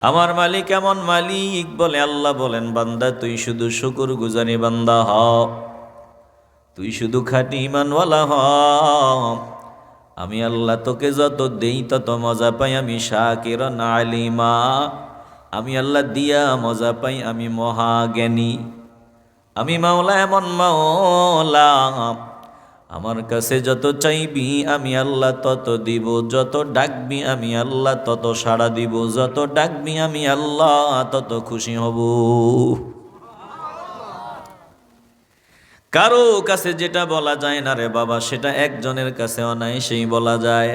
আমার মালিক এমন মালিক বলে আল্লাহ বলেন, বান্দা তুই শুধু শুকর গুজারি বান্দা হ, তুই শুধু খাঁটি ঈমানওয়ালা হ। আমি আল্লাহ তোকে যত দেই তত মজা পাই, আমি শাকিরান আলিমা। আমি আল্লাহ দিয়া মজা পাই, আমি মহাজ্ঞানী। আমি মাওলা এমন মাওলা, আমার কাছে যত চাইবি আমি আল্লাহ তত দিব, যত ডাকবি আমি আল্লাহ তত সাড়া দিব, যত ডাকবি আমি আল্লাহ তত খুশি হব। কারো কাছে যেটা বলা যায় না রে বাবা, সেটা একজনের কাছে অনায়াসেই বলা যায়।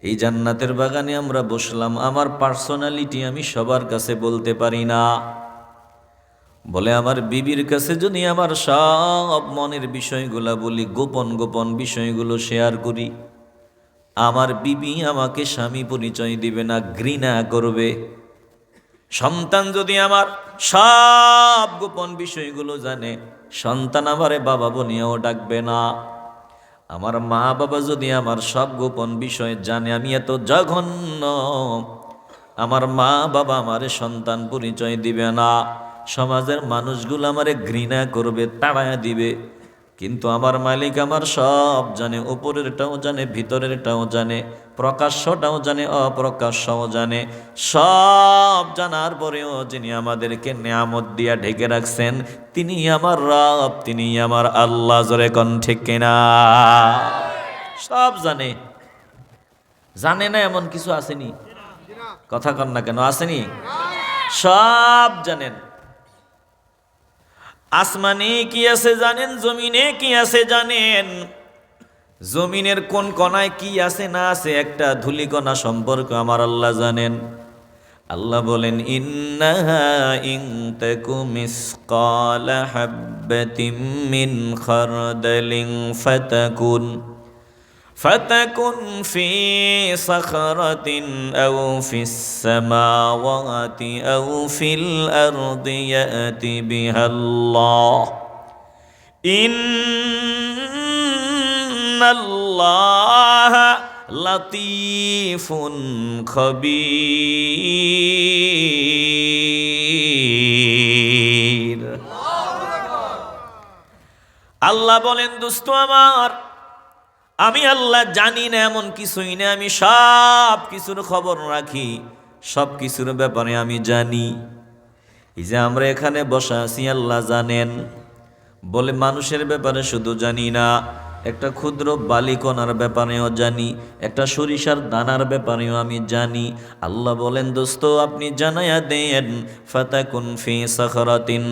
এই জান্নাতের বাগানে আমরা বসলাম, আমার পার্সোনালিটি আমি সবার কাছে বলতে পারি না। বলে আমার বিবির কাছে যদি আমার সব মনের বিষয়গুলো বলি, গোপন গোপন বিষয়গুলো শেয়ার করি, আমার বিবি আমাকে স্বামী পরিচয় দিবে না, ঘৃণা করবে। সন্তান যদি আমার সব গোপন বিষয়গুলো জানে, সন্তান আমারে বাবা বনিয়াও ডাকবে না। আমার মা বাবা যদি আমার সব গোপন বিষয় জানে, আমি এত জঘন্য, আমার মা বাবা আমারে সন্তান পরিচয় দিবে না। সমাজের মানুষগুলো আমারে ঘৃণা করবে, তাড়ায়া দিবে। কিন্তু আমার মালিক আমার সব জানে, উপরেরটাও জানে, ভিতরেরটাও জানে, প্রকাশ্যটাও জানে, অপ্রকাশ্যও জানে। সব জানার পরেও যিনি আমাদেরকে নেয়ামত দিয়া ঢেকে রাখছেন, তিনি আমার রব, তিনি আমার আল্লাহ। জোরে কোন ঠিক কিনা? সব জানে। জানে না এমন কিছু আসেনি? কথা কন না কেন, আসেনি? সব জানেন। আসমানে কি আছে জানেন, জমিনে কি আছে জানেন, জমিনের কোন কণায় কি আছে না আছে একটা ধূলিকণা সম্পর্ক আমার আল্লাহ জানেন। আল্লাহ বলেন, ইন্নাহা ইন তাকু মিসকালা হাববাতিন মিন খারদালিন ফাতাকুন ফি সাখরাতিন আও ফিস সামাওয়াতি আও ফিল আরদি ইয়াতি বিহাল্লাহ ইন্নাল্লাহা লাতীফুন খবীর। আল্লাহ বলেন, দোস্ত আমার, আমি আল্লাহ জানি না এমন কিছুই না, আমি সব কিছুর খবর রাখি, সব কিছুর ব্যাপারে আমি জানি। এই যে আমরা এখানে বসা আছি, আল্লাহ জানেন। বলে মানুষের ব্যাপারে শুধু জানি না, একটা ক্ষুদ্র বালিকণার ব্যাপারেও জানি, একটা সরিষার দানার ব্যাপারেও আমি জানি। আল্লাহ বলেন, দোস্ত আপনি জানায়া দেন, ফাতাকুন ফি সাখরাতিন,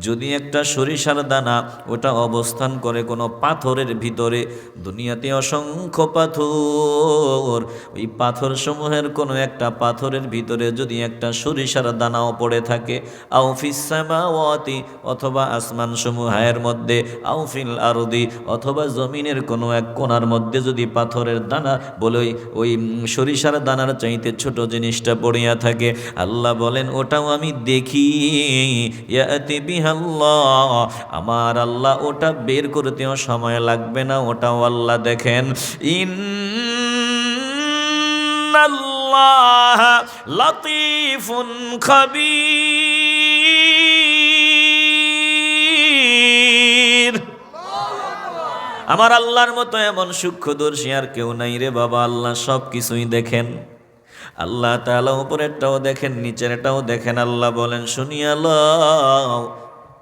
যদি একটা সরিষার দানা ওটা অবস্থান করে কোনো পাথরের ভিতরে, দুনিয়াতে অসংখ্য পাথর, ওই পাথর সমূহের কোনো একটা পাথরের ভিতরে যদি একটা সরিষার দানাও পড়ে থাকে, আও ফিস সামাওয়াতি, অথবা আসমান সমূহের মধ্যে, আও ফিল আরদি, অথবা জমিনের কোনো এক কোণার মধ্যে যদি পাথরের দানা বলে ওই সরিষার দানার চাইতে ছোট জিনিসটা পড়িয়া থাকে, আল্লাহ বলেন ওটাও আমি দেখি। ইয়াতি বিহাল্লাহ, আমার আল্লাহ ওটা বের করতেও সময় লাগবে না, ওটাও আল্লাহ দেখেন। ইন্নাল্লাহ লাতীফুন খবীর। আমার আল্লাহর মতো এমন সূক্ষ্মদর্শী আর কেউ নাই রে বাবা। আল্লাহ সব কিছুই দেখেন। আল্লাহ তাআলা উপরেরটাও দেখেন, নিচেরটাও দেখেন। আল্লাহ বলেন, শুনিয়া লও,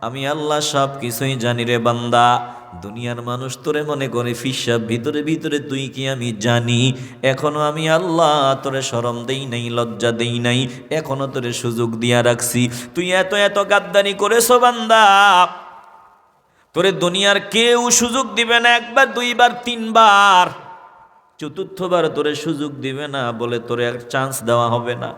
আমি আল্লাহ সব কিছুই জানি রে বান্দা। দুনিয়ার মানুষ তোরে মনে করে ফিসাব, ভিতরে ভিতরে তুই কি আমি জানি। এখনো আমি আল্লাহ তোরে শরম দেই নাই, লজ্জা দেই নাই, এখনো তোরে সুযোগ দিয়া রাখছি। তুই এত এত গাদ্দারি করেছো বান্দা, তোরে দুনিয়ার কেউ সুযোগ দিবে না, একবার দুইবার তিনবার, চতুর্থবার তোরে সুযোগ দিবে না, বলে তোরে এক চান্স দেওয়া হবে না।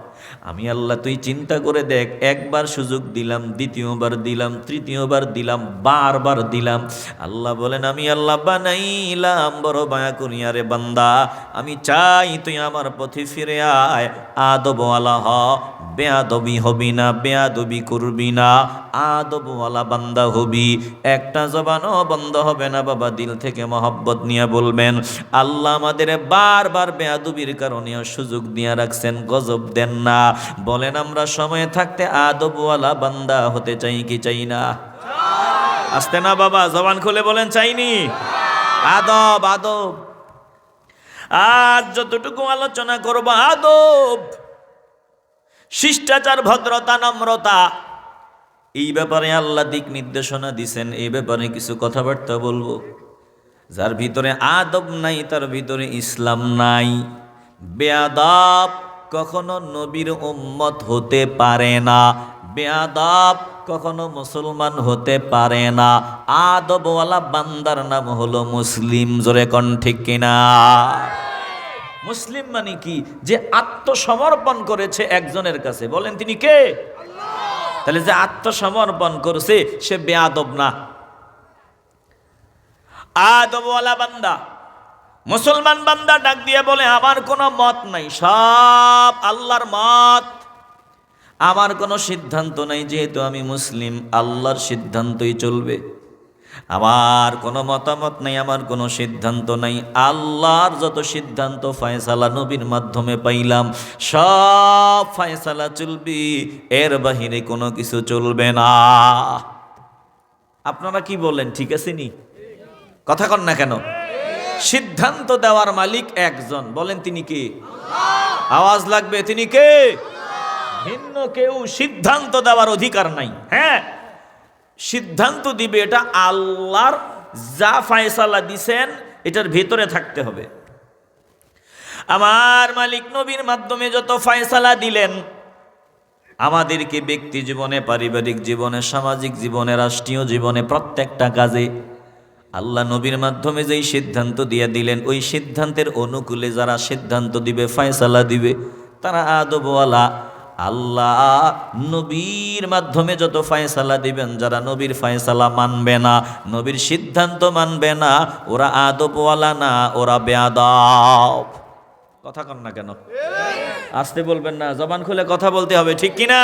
আমি আল্লাহ, তুই চিন্তা করে দেখ, একবার সুযোগ দিলাম, দ্বিতীয়বার দিলাম, তৃতীয়বার দিলাম, বারবার দিলাম। আল্লাহ বলেন, আমি আল্লাহ বানাইলাম বড় মায়া করিয়া রে বান্দা। আমি চাই তুই আমার পথে ফিরে আয়, আদবওয়ালা হ, বেয়াদবি হবি না, বেয়াদবি করবি না, আদবওয়ালা বান্দা হবি। একটা জবানও বন্ধ হবে না বাবা, দিল থেকে মহব্বত নিয়ে বলবেন। আল্লাহ আমাদের বারবার বেয়াদবির কারণে সুযোগ দিয়ে রাখছেন, গজব দেন না। বলেন আমরা সময় থাকতে আদবওয়ালা বান্দা হতে চাই কি চাই না? আসতে না বাবা, জবান খুলে বলেন চাইনি? আদব আদব। আজ যতটুকু আলোচনা করব আদব, শিষ্টাচার, ভদ্রতা, নম্রতা, এই ব্যাপারে আল্লাহ দিক নির্দেশনা দিছেন। এই ব্যাপারে কিছু কথাবার্তা বলবো। যার ভিতরে আদব নাই তার ভিতরে ইসলাম নাই। বেয়াদব কখনো নবীর উম্মত হতে পারে না, বেয়াদব কখনো মুসলমান হতে পারে না। আদবওয়ালা বান্দার নাম হলো মুসলিম। জোরে কোন ঠিক কিনা? মুসলিম মানে কি? যে আত্মসমর্পণ করেছে একজনের কাছে। বলেন তিনি কে? তাহলে যে আত্মসমর্পণ করেছে সে বেয়াদব না, আদবওয়ালা বান্দা। মুসলমান বান্দা ডাক দিয়ে বলে আমার কোনো মত নাই, সব আল্লাহর মত, আমার কোনো সিদ্ধান্ত নাই। যেহেতু আমি মুসলিম, আল্লাহর সিদ্ধান্তই চলবে। আমার কোনো মতামত নাই, আমার কোনো সিদ্ধান্ত নাই। আল্লাহর যত সিদ্ধান্ত ফয়সালা নবীর মাধ্যমে পাইলাম, সব ফয়সালা চলবে, এর বাহিরে কোনো কিছু চলবে না। আপনারা কি বলেন? ঠিক আছে নি? কথা কন না কেন? সিদ্ধান্ত দেওয়ার মালিক একজন, বলেন তিনি কে? আওয়াজ লাগবে, তিনি কে? ভিন্ন কেউ সিদ্ধান্ত দেওয়ার অধিকার নাই। হ্যাঁ, সিদ্ধান্ত দিবে এটা আল্লাহর, যা ফয়সালা দিছেন এটার ভিতরে থাকতে হবে। আমার মালিক নবীর মাধ্যমে যত ফয়সালা দিলেন, আমাদেরকে ব্যক্তি জীবনে, পারিবারিক জীবনে, সামাজিক জীবনে, রাষ্ট্রীয় জীবনে, প্রত্যেকটা কাজে আল্লাহ নবীর মাধ্যমে যেই সিদ্ধান্ত দিয়ে দিলেন, ওই সিদ্ধান্তের অনুকূলে যারা সিদ্ধান্ত দিবে, ফয়সালা দিবে, তারা আদবওয়ালা। আল্লাহ নবীর মাধ্যমে যত ফয়সালা দিবেন, যারা নবীর ফয়সালা মানবে না, নবীর সিদ্ধান্ত মানবে না, ওরা আদবওয়ালা না, ওরা বেয়াদব। কথা কন না কেন? আসতে বলবেন না, জবান খুলে কথা বলতে হবে, ঠিক কিনা?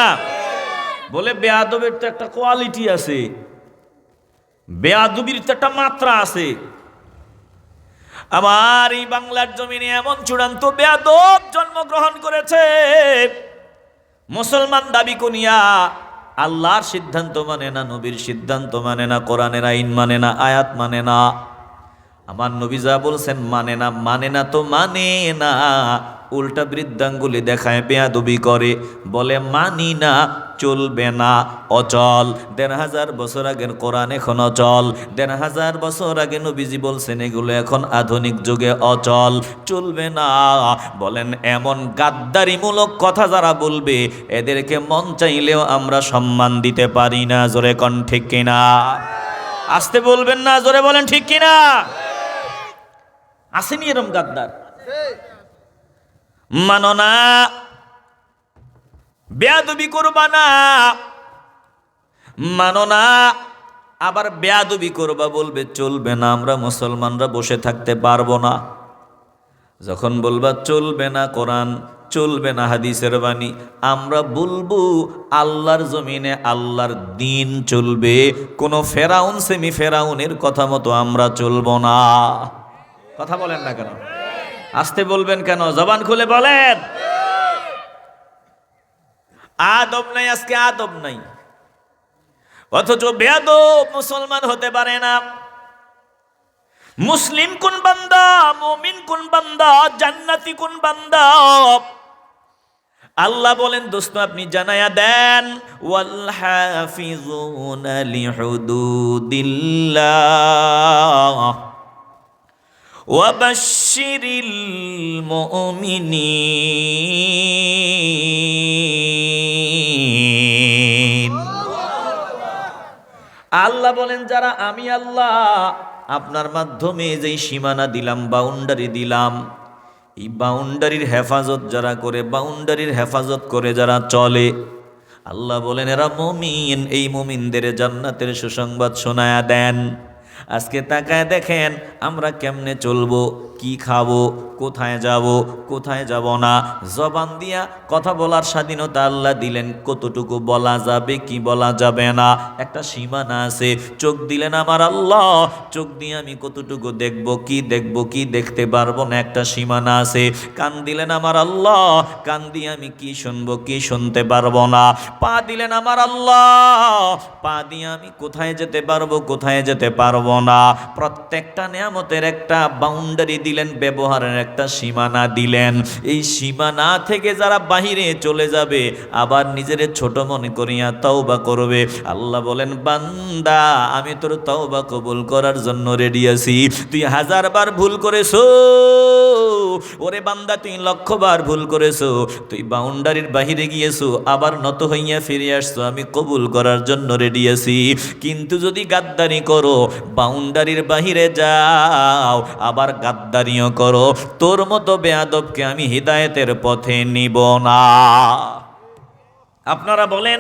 বলে বেয়াদবের তো একটা কোয়ালিটি আছে, বেয়াদবির তো একটা মাত্রা আছে। আমার এই বাংলার জমিনে এমন চূড়ান্ত বেয়াদব জন্মগ্রহণ করেছে, মুসলমান দাবি করিয়া আল্লাহর সিদ্ধান্ত মানে না, নবীর সিদ্ধান্ত মানে না, কোরআনের আইন মানে না, আয়াত মানে না। আমার নবী যা বলছেন মানে না, মানে না তো মানে না, উল্টা বৃদ্ধাঙ্গুলি দেখায় বেয়াদবি করে, বলে মানি না, চলবে না, অচল। ১৫০০ বছর আগের কোরআন এখন অচল, ১৫০০ বছর আগে নবীজি বলছেন এগুলো এখন আধুনিক যুগে অচল, চলবে না। বলেন এমন গাদ্দারিমূলক কথা যারা বলবে, এদেরকে মন চাইলেও আমরা সম্মান দিতে পারি না। জোরে কোন ঠিক কিনা? আসতে বলবেন না, জোরে বলেন ঠিক কিনা? আসেনি এরম গাদ্দার? মানো না, বেয়াদবি করবা না, মানো না, আবার বেয়াদবি করবা বলবে চলবে না, আমরা মুসলমানরা বসে থাকতে পারবো না। যখন বলবা চলবে না কোরআন, চলবে না হাদিসের বাণী, আমরা বলবো আল্লাহর জমিনে আল্লাহর দিন চলবে, কোন ফেরাউন সেমি ফেরাউনের কথা মতো আমরা চলবো না। কথা বলেন না কেন? আসতে বলবেন কেন? জবান খুলে বলেন। আদব নাই, আজকে আদব নাই, অথচ বেয়াদব মুসলমান হতে পারে না। মুসলিম কোন বান্দা, মুমিন কোন বান্দা, জান্নাতি কোন বান্দা, আল্লাহ বলেন দোস্ত আপনি জানায়া দেন। ওয়াল হাফিজুনা লিহুদুদিল্লাহ ওয়াবাশশিরিল মুমিনিন। আল্লাহ বলেন যারা আমি আল্লাহ আপনার মাধ্যমে যেই সীমানা দিলাম, বাউন্ডারি দিলাম, এই বাউন্ডারির হেফাজত যারা করে, বাউন্ডারির হেফাজত করে যারা চলে, আল্লাহ বলেন এরা মুমিন, এই মুমিনদের জান্নাতের সুসংবাদ শোনায়া দেন। আজকে তাকায় দেখেন আমরা কেমনে চলবো, কি খাবো, কোথায় যাব, কোথায় যাব না। জবান দিয়া কথা বলার স্বাধীনতা আল্লাহ দিলেন, কতটুকু বলা যাবে কি বলা যাবে না একটা সীমানা আছে। চোখ দিলেন আমার আল্লাহ, চোখ দিয়ে আমি কতটুকু দেখব কি দেখতে পারবো না একটা সীমানা আছে। কান দিলেন আমার আল্লাহ, কান দিয়ে আমি কি শুনবো কি শুনতে পারবো না। পা দিলেন আমার আল্লাহ, পা দিয়ে আমি কোথায় যেতে পারবো কোথায় যেতে পারবো না। প্রত্যেকটা নিয়ামতের একটা বাউন্ডারি দিলেন, ব্যবহারের একটা সীমানা দিলেন। এই সীমানা থেকে যারা বাহিরে চলে যাবে আবার নিজের ছোট মনে করিয়া তওবা করবে, আল্লাহ বলেন বান্দা আমি তোর তওবা কবুল করার জন্য রেডি আছি। তুই 1000 বার ভুল করেছো, ওরে বান্দা তুই 1,00,000 বার ভুল করেছো, তুই বাউন্ডারির বাহিরে গিয়েছো আবার নত হইয়া ফিরে আসছো, আমি কবুল করার জন্য রেডি আছি। কিন্তু যদি গাদ্দারি করো, বাউন্ডারির বাহিরে যাও আবার গাদ্দারিও করো, তোর মতো বেয়াদবকে আমি হিদায়েতের পথে নিব না। আপনারা বলেন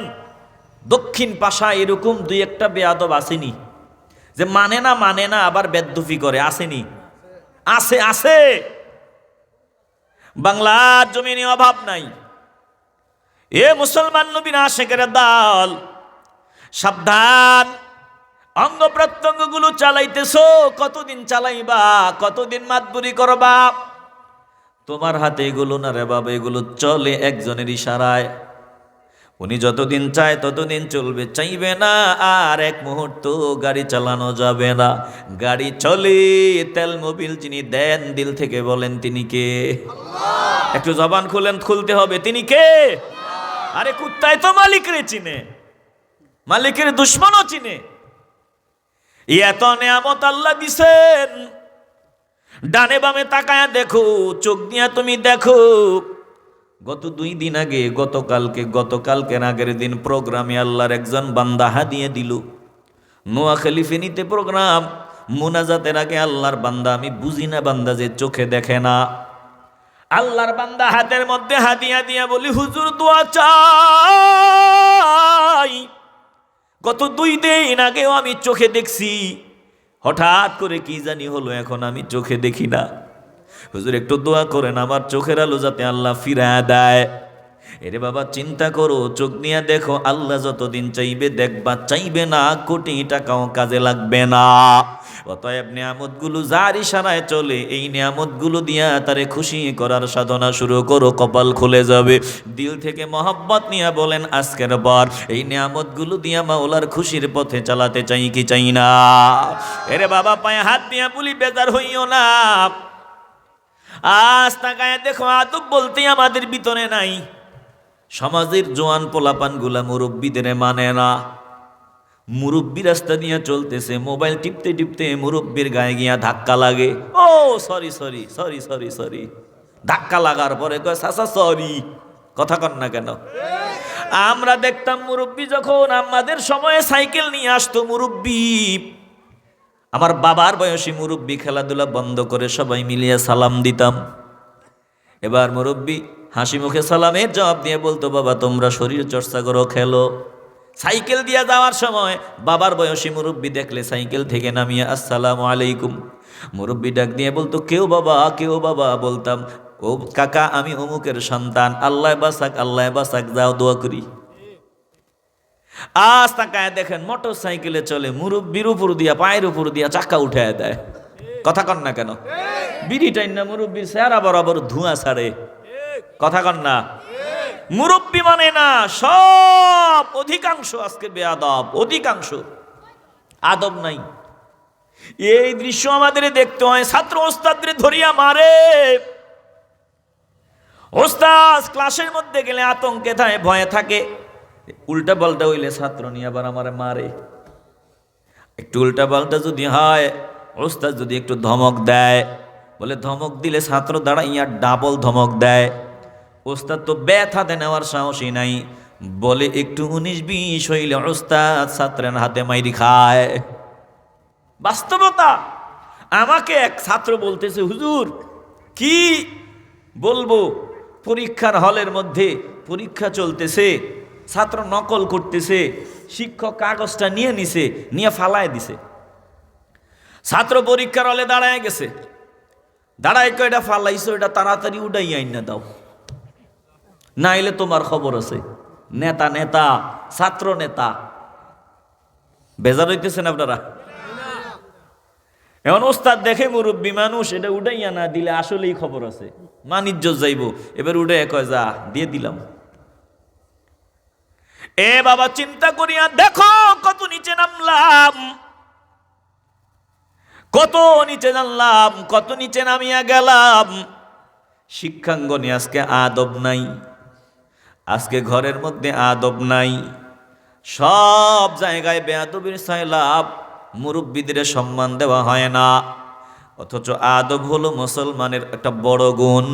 দক্ষিণ পাশা এরকম 2-1টা বেয়াদব আসেনি যে মানে না আবার বেদ্যুফি করে? আসেনি? আছে আছে। বাংলার জমিনে অভাব নাই। এ মুসলমান নবীর আশিকের দল, সাবধান। অঙ্গ প্রত্যঙ্গ গুলো চালাইতেছো, কতদিন চালাইবা, কতদিন মাতবুরি করবা? তোমার হাতে এগুলো না রে বাবা, এগুলো চলে একজনের ইশারায়। উনি যতদিন চায় ততদিন চলবে, চাইবে না আর এক মুহূর্ত গাড়ি চালানো যাবে না। গাড়ি চলে, তেল মোবিল যিনি দেন দিল থেকে বলেন তিনি কে? একটু জবান খুলতে হবে, তিনি কে? আরে কুত্তায় তো মালিকের চিনে, মালিকের দুশ্মনও চিনে। এত নেয়ামত আল্লাহ দিছেন, ডানে বামে তাকায়া দেখো, চোখ দিয়া তুমি দেখো। গত 2 দিন আগে, গতকালকের আগের দিন প্রোগ্রামে আল্লাহর একজন বান্দা হাদিয়ে দিল। নোয়াখালী ফেনীতে প্রোগ্রাম, মুনাজাতের আগে আল্লাহর বান্দা, আমি বুঝি না বান্দা যে চোখে দেখে না, আল্লাহর বান্দা হাতের মধ্যে হাদিয়া দিয়া বলি হুজুর দোয়া চাই। গত 2 দিন আগেও আমি চোখে দেখছি, হঠাৎ করে কি জানি হলো, এখন আমি চোখে দেখি না। হুজুর একটু দোয়া করেন আমার চোখের আলো যাতে আল্লাহ ফিরায় দেয়। এরে বাবা চিন্তা করো, চোখ নিয়ে দেখো, আল্লাহ যতদিন চাইবে দেখবা, চাইবে না কোটি টাকাও কাজে লাগবে না। অতএব নিয়ামতগুলো যার ইশারায় চলে, এই নিয়ামতগুলো দিয়া তারে খুশি করার সাধনা শুরু করো, কপাল খুলে যাবে। দিল থেকে মহব্বত নিয়ে বলেন আজকের পর এই নিয়ামতগুলো দিয়া মাওলার খুশির পথে চালাতে চাই কি চাই না? এরে বাবা পায়ে হাত দিয়া বলি বেজার হইও না। আজ তাকায় দেখো, আদব বলতে আমাদের ভিতরে নাই। সমাজের জোয়ান পোলাপান গুলা মুরব্বীদের মানে না। মুরব্বী রাস্তা দিয়ে চলতেছে, মোবাইল টিপতে টিপতে মুরব্বীর গায়ে গিয়া ধাক্কা লাগে। ও sorry sorry sorry sorry sorry, ধাক্কা লাগার পরে কয় চাচা সরি। কথা কন না কেন? আমরা দেখতাম মুরব্বী যখন আমাদের সময়ে সাইকেল নিয়ে আসতো, মুরব্বী, আমার বাবার বয়সী মুরব্বী খেলাধুলা বন্ধ করে সবাই মিলিয়ে সালাম দিতাম। এবার মুরব্বী হাসি মুখে সালামের জবাব দিয়ে বলতো বাবা তোমরা শরীর চর্চা করো, খেলো। সাইকেল দিয়ে যাওয়ার সময় বাবার বয়সী মুরব্বী দেখলে সাইকেল থেকে নামিয়ে আসসালামু আলাইকুম। মুরব্বী ডাক দিয়ে বলতো কেউ বাবা কেউ বাবা। বলতাম ও কাকা আমি অমুকের সন্তান, আল্লাহ বাসাক, যাও দোয়া করি। আজ তাকায় দেখেন মোটর সাইকেলে চলে, মুরব্বির উপর দিয়া পায়ের উপর দিয়া চাকা উঠায় দেয়। কথা কন না কেন? বিড়ি টাইন না মুরব্বির চেহারা বরাবর ধোঁয়া ছাড়ে। কথা কন না? মুরব্বি মানে না, সব অধিকাংশ আজকে বেয়াদব, অধিকাংশ আদব নাই। এই দৃশ্য আমাদের দেখতে হয়। ছাত্র ওস্তাদরে ধরিয়া মারে, ওস্তাদ ক্লাসের মধ্যে গেলে আতঙ্কে থাকে, ভয়ে থাকে। উল্টা পাল্টা হইলে ছাত্র নিয়ে আবার আমারে মারে। একটু উল্টা পাল্টা যদি হয়, ওস্তাদ যদি একটু ধমক দেয়, বলে ধমক দিলে ছাত্র দাঁড়াইয়া ডাবল ধমক দেয়। ওস্তাদ তো ব্যথাতে নেওয়ার সাহসই নাই, বলে একটু 19-20 হইলে ওস্তাদ ছাত্রের হাতে মাইরি খায়। বাস্তবতা। আমাকে এক ছাত্র বলতেছে হুজুর কি বলবো, পরীক্ষার হলের মধ্যে পরীক্ষা চলতেছে, ছাত্র নকল করতেছে, শিক্ষক কাগজটা নিয়ে নিছে, নিয়ে ফালায় দিছে। ছাত্র পরীক্ষার হলে দাঁড়ায় গেছে, দাঁড়ায় কয় এটা ফালাইছো, এটা তাড়াতাড়ি উঠাই আইন না দাও, না এলে তোমার খবর আছে। নেতা নেতা, ছাত্র নেতা, বেজার হইতেছেন আপনারা? এখন ওস্তাদ দেখে মুরব্বী মানুষ, এটা উঠাইয়া না দিলে আসলেই খবর আছে, মানিজ্য যাইব, এবার উঠে কয় যা দিয়ে দিলাম। এ বাবা চিন্তা করিয়া দেখো কত নিচে নামলাম, কত নিচে নামলাম, কত নিচে নামিয়া গেলাম। শিক্ষাঙ্গনে আজকে আদব নাই, আজকে ঘরের মধ্যে আদব নাই, সব জায়গায় বেয়াদবির সাইলাব, মুরব্বীদের সম্মান দেওয়া হয় না। অথচ আদব হলো মুসলমানের একটা বড় গুণ,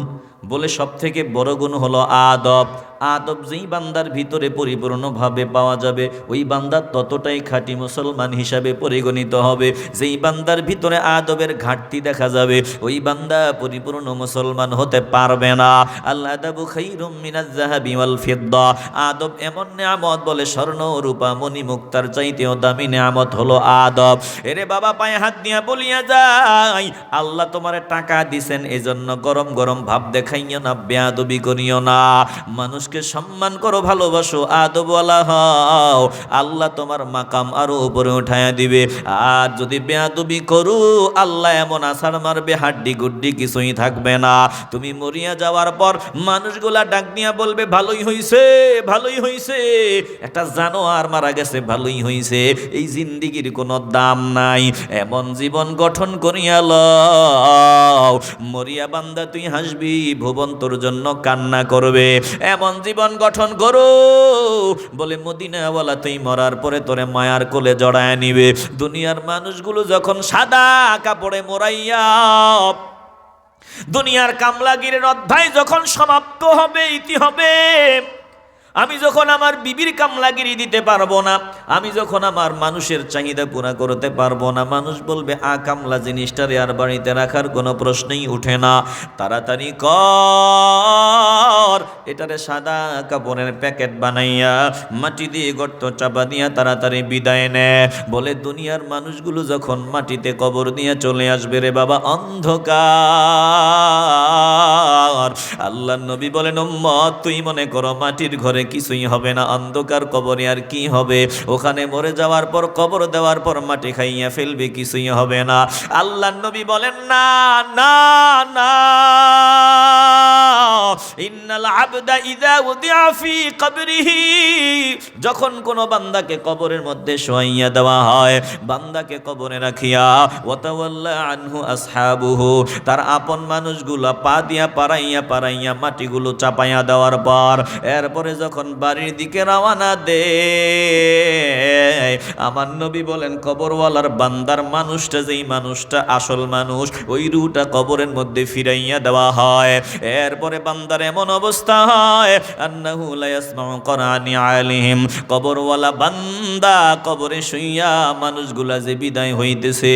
বলে সব থেকে বড় গুণ হলো আদব। আদব যেই বান্দার ভিতরে পরিপূর্ণভাবে পাওয়া যাবে, ওই বান্দা ততটাই খাঁটি মুসলমান হিসাবে পরিগণিত হবে। যেই বান্দার ভিতরে আদবের ঘাটতি দেখা যাবে, ওই বান্দা পরিপূর্ণ মুসলমান হতে পারবে না। আল আদাবু খায়রুম মিনাজ যাহাবি ওয়াল ফিদ্দা, আদব এমন নিয়ামত, বলে স্বর্ণ রূপা মণি মুক্তার চাইতেও দামি নিয়ামত হলো আদব। এরে বাবা পায়ে হাত দিয়া বলিয়া যাই, আল্লাহ তোমারে টাকা দিছেন, এজন্য গরম গরম ভাব দেখাইও না, বেয়াদবি করিও না। মানুষকে সম্মান করো, ভালোবাসো, আদবওয়ালা হও, আল্লাহ তোমার মাকাম আরো উপরে উঠাইয়া দিবে। আর যদি বেয়াদবি করো, আল্লাহ এমন আছাড় মারবে, হাড্ডি গুড্ডি কিছুই থাকবে না। তুমি মরিয়া যাওয়ার পর মানুষগুলা ডাক দিয়া বলবে ভালোই হইছে, ভালোই হইছে, একটা জানোয়ার মারা গেছে, ভালোই হইছে। এই জিন্দিগির কোনো দাম নাই, এমন জীবন গঠন করিয়া লও, মরিয়া বান্দা তুই হাসবি, ভুবন তোর জন্য কান্না করবে। এমন জীবন গঠন করো, বলে মদিনাওয়ালা তুই মরার পরে তোরে মায়ার কোলে জড়ায় নিবে। দুনিয়ার মানুষগুলো যখন সাদা কাপড়ে মোড়াইয়া, দুনিয়ার কামলাগিরের অধ্যায় যখন সমাপ্ত হবে, ইতি হবে, আমি যখন আমার বিবির কামলাগিরি দিতে পারবো না, আমি যখন আমার মানুষের চাহিদা পুরা করতে পারবো না, মানুষ বলবে আ কামলা জিনিসটারে আর বাড়িতে রাখার কোনো প্রশ্নই উঠে না, তাড়াতাড়ি কর, এটারে সাদা কাপড়ের প্যাকেট বানাইয়া মাটি দিয়ে গর্ত চাপা দিয়া তাড়াতাড়ি বিদায় নে। বলে দুনিয়ার মানুষগুলো যখন মাটিতে কবর দিয়ে চলে আসবে রে বাবা, অন্ধকার, আল্লাহর নবী বলেন উম্মত তুই মনে করো মাটির ঘরে কিছুই হবে না, অন্ধকার কবরে আর কি হবে, ওখানে মরে যাওয়ার পর কবর দেওয়ার পর মাটি খাইয়া ফেলবে, কিছুই হবে না। আল্লাহর নবী বলেন না না না, ইন্নাল আবদা ইযা উদিআ ফি কবরিহি, যখন কোন বান্দাকে কবরের মধ্যে শোয়াইয়া দেওয়া হয়, বান্দাকে কবরে রাখিয়া ওয়াতাওয়াল্লা আনহু আসহাবুহু, তার আপন মানুষগুলো পা দিয়া পারাইয়া পারাইয়া মাটিগুলো চাপাইয়া দেওয়ার পর, এরপরে যখন বাড়ির দিকে রওনা দেয়, আমার নবী বলেন কবরওয়ালার বান্দার মানুষটা, যেই মানুষটা আসল মানুষ, ওই রুহটা কবরের মধ্যে ফিরাইয়া দেওয়া হয়। এরপরে বান্দার এমন অবস্থা হয়, আন্নাহু লা ইয়াসমাউ করানি আলাইহিম, কবরওয়ালা বান্দা কবরে শুইয়া মানুষগুলা যে বিদায় হইতেছে,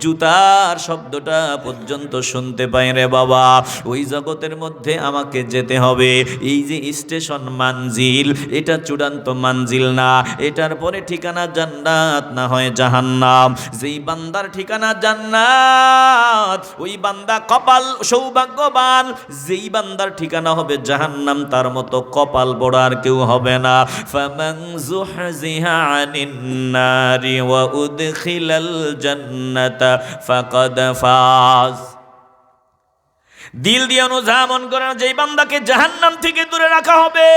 জুতার শব্দটা পর্যন্ত শুনতে পায় রে বাবা। ওই জগতের মধ্যে আমাকে যেতে হবে, এই যে স্টেশন মানজিল, এটা চূড়ান্ত মানজিল না, এটার পরে ঠিকানা জান্নাত না হয় জাহান্নাম। যেই বান্দার ঠিকানা জান্নাত, ওই বান্দা কপাল সৌভাগ্যবান, যেই বান্দার ঠিকানা হবে জাহান্নাম, তার মতো কপাল বড় আর কেউ হবে না। ফামান যুহজিহা আনিন নারি ওয়া উদখিলাল জান্নাতা ফাকাদ ফাজ। দিল দিয়ে অনুধাবন করেন, যেই বান্দাকে জাহান্নাম থেকে দূরে রাখা হবে,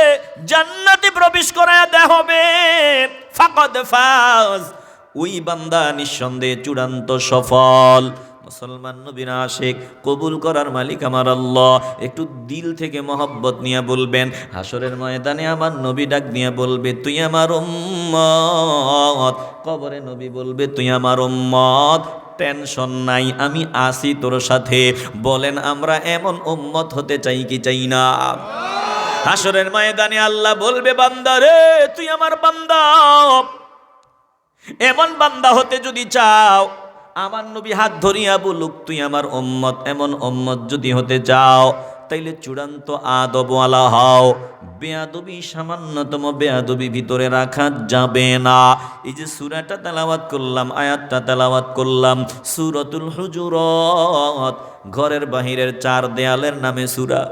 জান্নাতে প্রবেশ করায়া দেয়া হবে, ফাকাদ ফাজ, ওই বান্দা নিঃসন্দেহে চূড়ান্ত সফল। মুসলমান নবীর আশিক, কবুল করার মালিক আমার আল্লাহ। একটু দিল থেকে মহব্বত নিয়ে বলবেন, হাসরের ময়দানে আমার নবী ডাক নিয়ে বলবে তুই আমার উম্মত, কবরে নবী বলবে তুই আমার উম্মত, টেনশন নাই আমি আসি তোর সাথে। বলেন আমরা এমন উম্মত হতে চাই কি চাই না? হাসরের ময়দানে আল্লাহ বলবে বান্দা রে তুই আমার বান্দা, এমন বান্দা হতে যদি চাও, আমার নবী হাত ধরিয়া বলুক তুই আমার উম্মত, এমন উম্মত যদি হতে চাও, তাইলে চূড়ান্ত আদবওয়ালা হও। বেয়াদবি, সামান্যতম বেয়াদবি ভিতরে রাখা যাবে না। এই যে সূরাটা তেলাওয়াত করলাম, আয়াতটা তেলাওয়াত করলাম, সূরাতুল হুজুরাত, ঘরের বাহিরের 4 দেয়ালের নামে সূরা।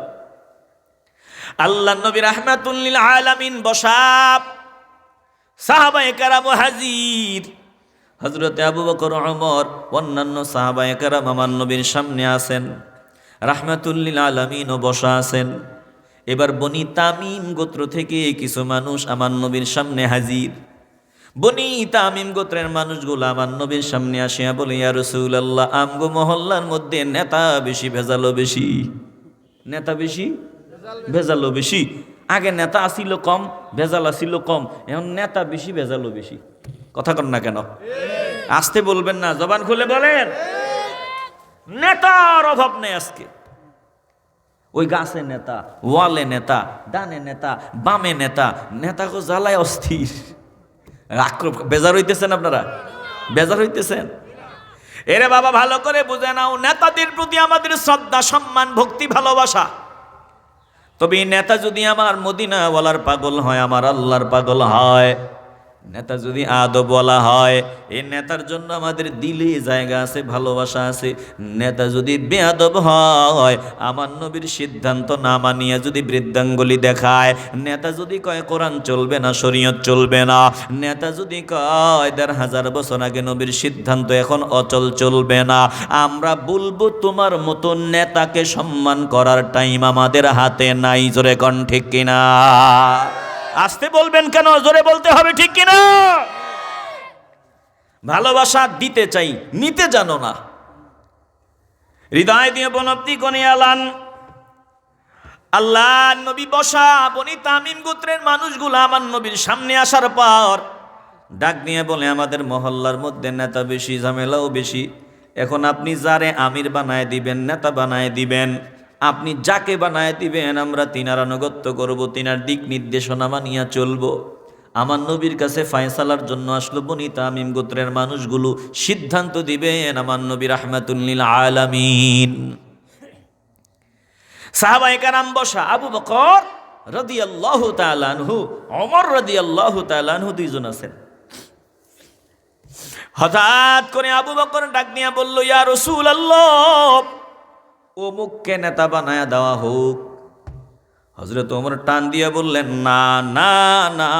আল্লাহ নবী রাহমাতুল লিল আলামিন বসা, সাহাবায়ে কেরাম হাজির, হযরতে আবু বকর, ওমর, অন্যান্য সাহাবায়ে কেরাম আমার নবীর সামনে আছেন, রাহমাতুল লিল আলামিনও বসা আছেন। এবার বনি তামিম গোত্র থেকে কিছু মানুষ আমার নবীর সামনে হাজির। বনি তামিম গোত্রের মানুষগুলো আমার নবীর সামনে আসিয়া বলে, ইয়া রাসূলুল্লাহ, আমগো মহল্লার মধ্যে নেতা বেশি, ভেজালও বেশি। নেতা বেশি, ভেজালও বেশি। আগে নেতা আসিল কম, ভেজাল আসিল কম, এখন নেতা বেশি, ভেজালও বেশি। কথা কন না কেন? আসতে বলবেন না, জবান খুলে বলেন। নেতার অভাব নেই আজকে। ওই গাছে নেতা, ওয়ালে নেতা, ডানে নেতা, বামে নেতা, নেতাকে জ্বালায় অস্থির। বেজার হইতেছেন আপনারা? বেজার হইতেছেন? এরে বাবা, ভালো করে বুঝে নাও, নেতাদের প্রতি আমাদের শ্রদ্ধা, সম্মান, ভক্তি, ভালোবাসা। তবে এই নেতা যদি আমার মদিনাওয়ালার পাগল হয়, আমার আল্লাহর পাগল হয়, নেতা যদি আদবওয়ালা হয়, এই নেতার জন্য আমাদের দিলে জায়গা আছে, ভালোবাসা আছে। নেতা যদি বেয়াদব হয়, আমার নবীর সিদ্ধান্ত না মানিয়ে যদি বৃদ্ধাঙ্গুলি দেখায়, নেতা যদি কয় কোরআন চলবে না, শরীয়ত চলবে না, নেতা যদি কয় ১৫০০ বছর আগে নবীর সিদ্ধান্ত এখন অচল, চলবে না, আমরা বলবো তোমার মতো নেতাকে সম্মান করার টাইম আমাদের হাতে নাই। জোরে কোন ঠিক কিনা? আসতে বলবেন কেন? জোরে বলতে হবে, ঠিক কিনা? ভালোবাসা দিতে চাই, নিতে জানো না। হৃদয় দিয়ে বনপ্তি কোনে আলান। আল্লাহ নবী বসা, বনি তামিম গোত্রের মানুষগুলো আমার নবীর সামনে আসার পর ডাক দিয়ে বলে, আমাদের মহল্লার মধ্যে নেতা বেশি, ঝামেলাও বেশি। এখন আপনি যারে আমির বানায় দিবেন, নেতা বানায় দিবেন, আপনি যাকে বানায় দিবেন, আমরা তিনার আনুগত্য করব, তিনার দিক নির্দেশনা মানিয়া চলব। আমার নবীর কাছে ফয়সালার জন্য আসলো বনি তামিম গোত্রের মানুষগুলো, সিদ্ধান্ত দিবেন আমার নবী রাহমাতুল লিল আলামিন। সাহাবায়ে কেরাম বসা, আবু বকর রাদিয়াল্লাহু তাআলা আনহু, ওমর রাদিয়াল্লাহু তাআলা আনহু, দুইজন আছেন। হঠাৎ করে আবু বকর ডাক নিয়ে বলল, ইয়া রাসূলুল্লাহ, অমুককে নেতা বানায়া দেওয়া হোক। হযরত ওমর টান দিয়ে বললেন, না না না,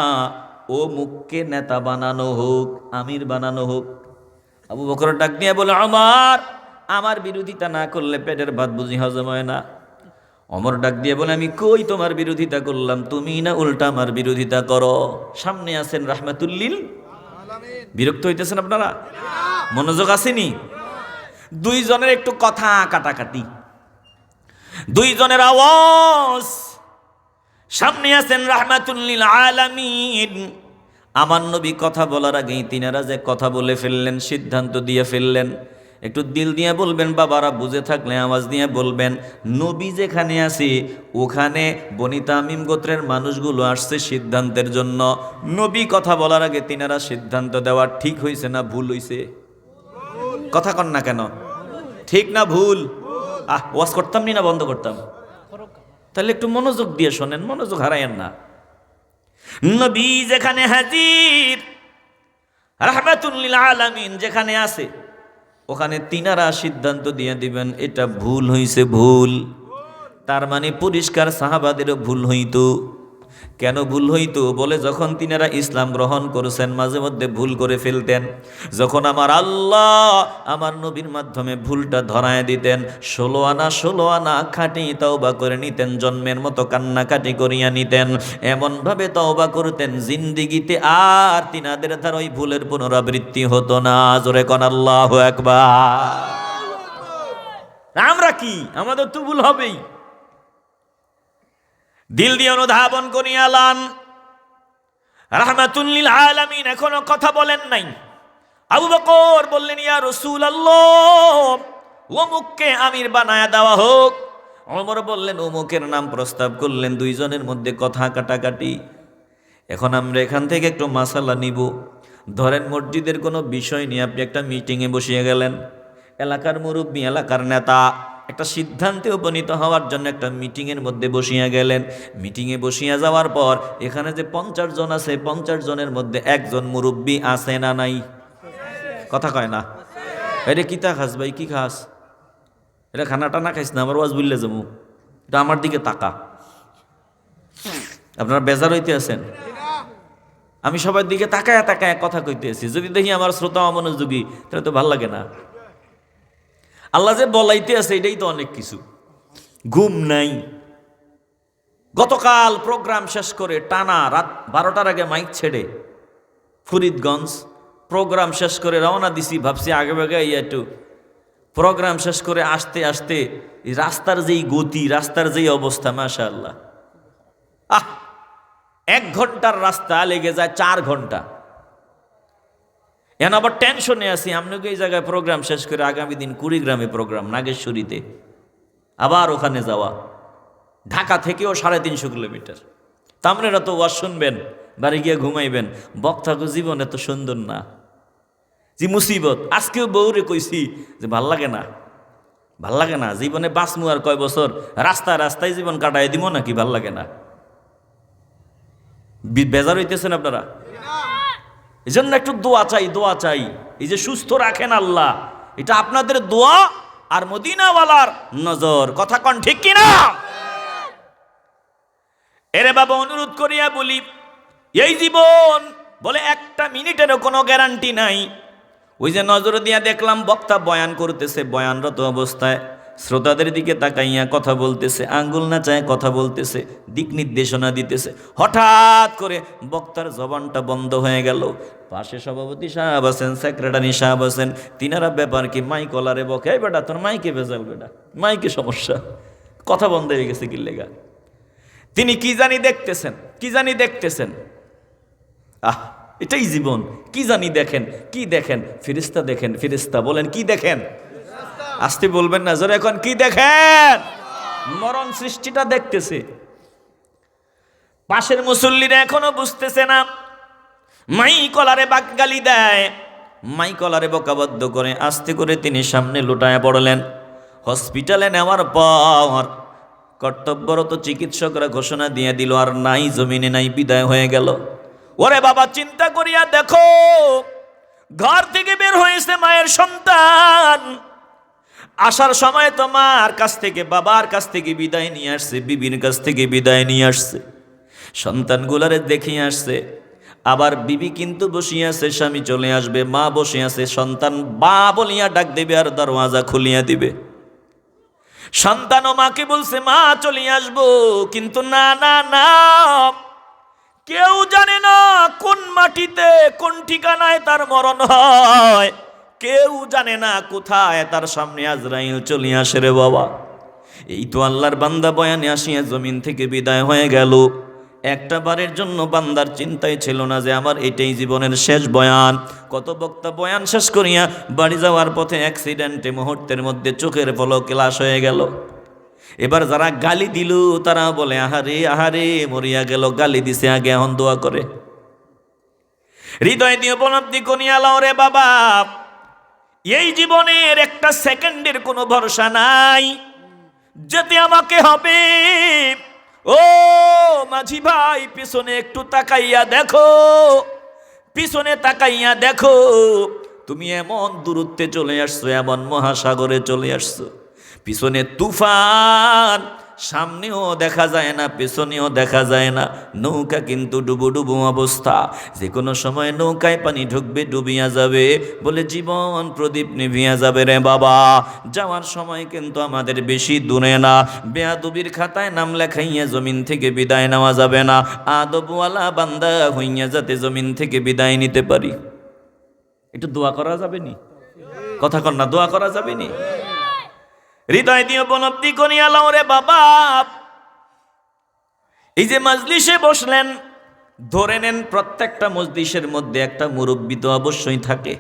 অমুককে নেতা বানানো হোক, আমির বানানো হোক। আবু বকর ডাক দিয়ে বলে, ওমর, আমার বিরোধিতা না করলে পেটের ভাত বুঝি হজম হয় না। ওমর ডাক দিয়ে বলে, আমি কই তোমার বিরোধিতা করলাম, তুমি না উল্টা আমার বিরোধিতা করো। সামনে আছেন রাহমাতুল লিল। বিরক্ত হইতেছেন আপনারা? মনোযোগ আসেনি? দুইজনের একটু কথা কাটাকাটি, দুইজনের আওয়াজ। সামনে আছেন রাহমাতুল লিল আলামিন। আমার নবী কথা বলার আগেই তিনারা যে কথা বলে ফেললেন, সিদ্ধান্ত দিয়ে ফেললেন। একটু দিল দিয়ে বলবেন, বাবারা বুঝে থাকলে আওয়াজ দিয়ে বলবেন, নবী যেখানে আছে ওখানে বনি তামিম গোত্রের মানুষগুলো আসছে সিদ্ধান্তের জন্য। নবী কথা বলার আগে তিনারা সিদ্ধান্ত দেওয়া ঠিক হয়েছে না ভুল হয়েছে? কথা কন না কেন? ঠিক না ভুল? ওয়াজ করতাম না বন্ধ করতাম? তাহলে একটু মনোযোগ দিয়ে শোনেন, মনোযোগ হারায়েন না। নবী যেখানে হাজির, রাহমাতুল লিল আলামিন যেখানে আছে, ওখানে তিনারা সিদ্ধান্ত দিয়ে দিবেন এটা ভুল হইছে, ভুল। তার মানে পরিষ্কার সাহাবাদেরও ভুল হইতো। কেন ভুল হইতো? বলে, যখন তিনারা ইসলাম গ্রহণ করেছেন মাঝে মধ্যে ভুল করে ফেলতেন। যখন আমার আল্লাহ আমার নবীর মাধ্যমে ভুলটা ধরায় দিতেন, 16 আনা খাটি তওবা করে নিতেন, জন্মের মতো কান্নাকাটি করিয়া নিতেন, এমনভাবে তওবা করতেন জিন্দিগিতে আর তিনাদের দ্বারা ওই ভুলের পুনরাবৃত্তি হতো না। জোরে কোন আল্লাহু আকবার। আমরা কি, আমাদের তো ভুল হবেই। দিল দিয়ে অনুধাবন করিয়া আলান। রাহমাতুল লিল আলামিন এখনো কথা বলেন নাই। আবু বকর বললেন, ইয়া রাসূলুল্লাহ, অমুককে আমির বানায়া দেওয়া হোক। ওমর বললেন, অমুকের নাম প্রস্তাব করলেন। দুইজনের মধ্যে কথা কাটাকাটি। এখন আমরা এখান থেকে একটু মাসালা নিব। ধরেন মসজিদের কোনো বিষয় নিয়ে আপনি একটা মিটিংয়ে বসিয়ে গেলেন, এলাকার মুরব্বী, এলাকার নেতা একটা সিদ্ধান্তে উপনীত হওয়ার জন্য একটা মিটিংয়ের মধ্যে বসিয়া গেলেন। মিটিংয়ে বসিয়া যাওয়ার পর এখানে যে 50 জন আছে, 50 জনের মধ্যে একজন মুরব্বী আছে না নাই? কথা কয় না। এটা কিতা খাস ভাই, কি খাস? এটা খানাটা না খাইস না, আমার ওয়াজ বুঝলে যাবো। এটা আমার দিকে তাকা। আপনারা বেজার হইতে আছেন? আমি সবার দিকে তাকায় তাকায় কথা কইতেছি। যদি দেখি আমার শ্রোতা অমনোযোগী, তাহলে তো ভাল লাগে না। আল্লাহ যে বলাইতে আছে এটাই তো অনেক কিছু। ঘুম নাই। গতকাল প্রোগ্রাম শেষ করে টানা রাত 12টার আগে মাইক ছেড়ে ফরিদগঞ্জ প্রোগ্রাম শেষ করে রওনা দিছি। ভাবছি আগে ভাগে একটু প্রোগ্রাম শেষ করে আসতে আসতে রাস্তার যেই গতি, রাস্তার যেই অবস্থা, মাশাআল্লাহ। 1 ঘন্টার রাস্তা লেগে যায় 4 ঘন্টা। এখন আবার টেনশনে আছি, আপনাকে এই জায়গায় প্রোগ্রাম শেষ করে আগামী দিন কুড়িগ্রামে প্রোগ্রাম, নাগেশ্বরীতে আবার ওখানে যাওয়া, ঢাকা থেকেও 350 কিলোমিটার। তা আপনারা তো ওয়াজ শুনবেন, বাড়ি গিয়ে ঘুমাইবেন। বক্তাকে জীবন এত সুন্দর না, যে মুসিবত। আজকেও বউরে কইছি যে ভাল লাগে না, ভাল লাগে না, জীবনে বাঁচমু আর কয় বছর, রাস্তায় রাস্তায় জীবন কাটাই দিব নাকি, ভাল লাগে না। বেজার হইতেছেন আপনারা? এই জন্য একটু দোয়া চাই, দোয়া চাই। এই যে সুস্থ রাখেন আল্লাহ, এটা আপনাদের দোয়া আর মদিনাওয়ালার নজর। কথা কন ঠিক কিনা? এরে বাবা, অনুরোধ করিয়া বলি, এই জীবন বলে 1 মিনিটেরও কোনো গ্যারান্টি নাই। ওই যে নজর দিয়া দেখলাম বক্তা বয়ান করতেছে, বয়ানরত অবস্থায় শ্রোতাদের দিকে তাকাইয়া কথা বলতেছে, আঙ্গুল নাচায় কথা বলতেছে, দিক নির্দেশনা দিতেছে। হঠাৎ করে বক্তার জবানটা বন্ধ হয়ে গেল। পাশে সভাপতি সাহেব আছেন, সেক্রেটারি সাহেব আছেন, তিনারা ব্যাপার কি মাইক কলারে বকে, এই বেটা তোর মাইকে ভেজাল, বেটা মাইকে সমস্যা, কথা বন্ধ হয়ে গেছে কি লেগা। তিনি কি জানি দেখতেছেন, কি জানি দেখতেছেন। এটাই জীবন। কি জানি দেখেন, কি দেখেন? ফেরেশতা দেখেন, ফেরেশতা। বলেন কি দেখেন? আসতে বলবেন না, জোরে এখন কি দেখেন? মরণ সৃষ্টিটা দেখতেছে। পাশের মুসল্লিরা এখনো বুঝতেছে না। মাই কলারে বাকগালি দেয়, মাই কলারে বকাবদ্ধ করে আস্তে করে তিনি সামনে লুটায় পড়লেন। হসপিটালে নেওয়ার পর কর্তব্যরত চিকিৎসকরা ঘোষণা দিয়ে দিল, আর নাই, জমিনে নাই, বিদায় হয়ে গেল। ওরে বাবা, চিন্তা করিয়া দেখো, ঘর থেকে বের হয়েছে মায়ের সন্তান, আসার সময় তো মার কাছ থেকে, বাবার কাছ থেকে বিদায় নিয়ে আসছে, বিবির কাছ থেকে বিদায় নিয়ে আসছে, সন্তানগুলারে দেখিয়ে আসছে। আবার বিবি কিন্তু বসিয়া আছে, স্বামী চলে আসবে, মা বসে আছে, সন্তান বা বলিয়া ডাক দেবে আর দরওয়াজা খুলিয়া দিবে। সন্তানও মাকে বলছে মা চলে আসবো, কিন্তু না না না, কেউ জানে না কোন মাটিতে কোন ঠিকানায় তার মরণ হয়, কেউ জানে না কোথায় তার সামনে আজরাইল চলে আসে। রে বাবা, এই তো আল্লাহর বান্দা বয়ানে আসিয়া জমিন থেকে বিদায় হয়ে গেল। একটা বারের জন্য বান্দার চিন্তাই ছিল না যে আমার এটাই জীবনের শেষ বয়ান। কত বক্তা বয়ান শেষ করিয়া বাড়ি যাওয়ার পথে অ্যাক্সিডেন্টে মুহূর্তের মধ্যে চোখের পলকে লাশ হয়ে গেল। এবার যারা গালি দিল তারা বলে আহারে আহারে মরিয়া গেল, গালি দিছে আগে, এখন দোয়া করে। হৃদয় দিয়ে উপলব্ধি করিয়া লাও রে বাবা, এই জীবনের একটা সেকেন্ডের কোনো ভরসা নাই, যেতে আমাকে হবে। ও মাঝি ভাই, পিছনে একটু তাকাইয়া দেখো, পিছনে তাকাইয়া দেখো, তুমি এমন দূরত্বে চলে আসছো, এমন মহাসাগরে চলে আসছো, পিছনে তুফান, সামনেও দেখা যায় না, পেছনেও দেখা যায় না, নৌকা কিন্তু ডুবো ডুবো অবস্থা, যে কোনো সময় নৌকায় পানি ঢুকবে, ডুবিয়া যাবে, বলে জীবন প্রদীপ নিভিয়া যাবে। রে বাবা, যাওয়ার সময় কিন্তু আমাদের বেশি দূরে না, বেয়াদবির খাতায় নাম লেখাইয়া জমিন থেকে বিদায় নেওয়া যাবে না, আদবওয়ালা বান্দা হইয়া যাতে জমিন থেকে বিদায় নিতে পারি। একটু দোয়া করা যাবে নি? কথা কর না, দোয়া করা যাবে নি? হৃদয় দিয়ে উপলব্ধি করিয়া লাও রে বাবা, এই যে মজলিসে বসলেন, ধরে নেন প্রত্যেকটা মজলিসের মধ্যে একটা মুরব্বী তো অবশ্যই থাকে।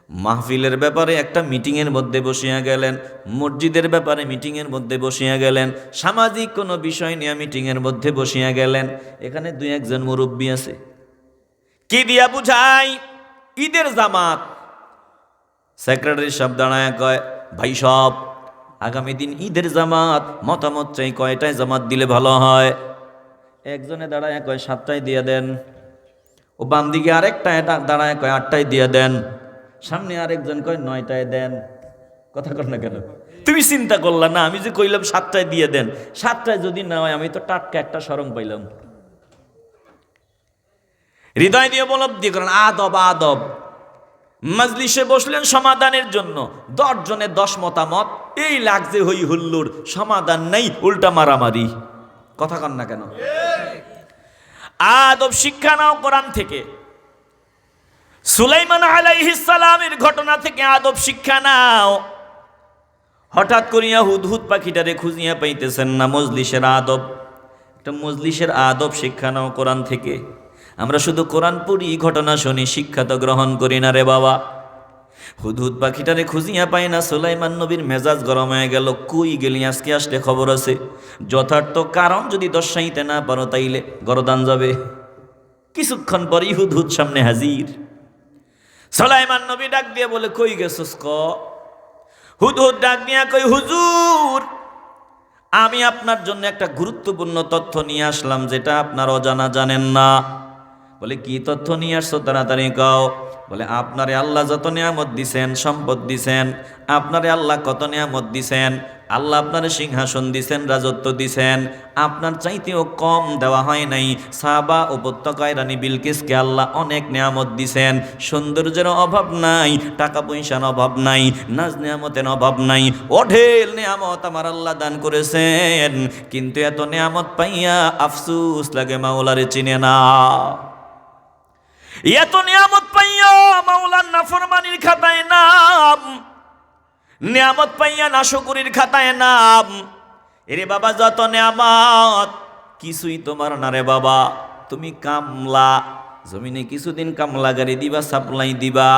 মাহফিলের ব্যাপারে একটা মিটিংয়ের মধ্যে বসিয়া গেলেন, মসজিদের ব্যাপারে মিটিংয়ের মধ্যে বসিয়া গেলেন, সামাজিক কোনো বিষয় নিয়ে মিটিংয়ের মধ্যে বসিয়া গেলেন। এখানে 2-1 মুরব্বী আছে। কি দিয়া বুঝাই? ঈদের জামাত। সেক্রেটারি সাহেব দাঁড়ায় কয়, ভাই সব আগামী দিন ঈদের জামাত, মতামত চাই কয়টায় জামাত দিলে ভালো হয়। একজনে দাঁড়ায় কয় 7টায় দিয়ে দেন, ও বাম দিকে আরেকটায় দাঁড়ায় কয় 8টায় দিয়ে দেন, সামনে আরেকজন কয় 9টায় দেন। কথা কর না কেন? তুমি চিন্তা করলা না, আমি যে কইলাম 7টায় দিয়ে দেন, 7টায় যদি না হয় আমি তো টাটকা একটা শরম পাইলাম। হৃদয় দিয়ে উপলব্ধি করেন আদব। আদব মাজলিসে বসলেন সমাধানের জন্য, 10 জনের 10 মতামত, এই লাগছে হই হুল্লোড়, সমাধান নাই, উল্টা মারামারি। কথা কন না কেন? আদব শিক্ষা নাও কোরআন থেকে, সুলাইমান আলাইহিস সালামের ঘটনা থেকে আদব শিক্ষা নাও। হঠাৎ করিয়া হুদহুদ পাখিটারে খুঁজিয়া পাইতেছেন না, মজলিসের আদব, একটা মজলিসের আদব শিক্ষা নাও কোরআন থেকে। আমরা শুধু কোরআন পড়ি, ঘটনা শুনি, শিক্ষা তো গ্রহণ করি না রে বাবা। হুদহুদ পাখিটারে খুঁজিয়া পাই না, সুলাইমান নবীর মেজাজ গরম হয়ে গেল। কই গেলি, আজকে আসলে খবর আছে, যথার্থ কারণ যদি দর্শাইতে না পারো তাইলে গরদান যাবে। কিছুক্ষণ পরই হুদহুদ সামনে হাজির। সুলাইমান নবী ডাক দিয়ে বলে, কই গেছস ক? হুদহুদ ডাক দিয়া কই, হুজুর আমি আপনার জন্য একটা গুরুত্বপূর্ণ তথ্য নিয়ে আসলাম, যেটা আপনার অজানা জানেন না। বলে, কি তথ্য নিয়ে আসছো, তাড়াতাড়ি কও। বলে, আপনারে আল্লাহ যত নিয়ামত দিছেন, সম্পদ দিছেন, আপনারে আল্লাহ কত নিয়ামত দিছেন, আল্লাহ আপনারে সিংহাসন দিছেন, রাজত্ব দিছেন, আপনার চাইতেও কম দেওয়া হয় নাই। সাবা উপত্যকায় রানী বিলকিসকে আল্লাহ অনেক নিয়ামত দিছেন, সৌন্দর্যের অভাব নাই, টাকা পয়সার অভাব নাই, নাজ নিয়ামতের অভাব নাই, অঢেল নিয়ামত আমার আল্লাহ দান করেছেন। কিন্তু এত নিয়ামত পাইয়া আফসুস লাগে মাওলারে চিনে না। এত নিয়ামত পাইয়া মাওলার নাফরমানির খাতায় নাম, নিয়ামত পাইয়া নাশকরির খাতায় নাম। এরে বাবা, যত নিয়ামত কিছুই তোমার না রে বাবা। তুমি কামলা, জমিনে কিছুদিন কামলাগারি দিবা, সাপ্লাই দিবা,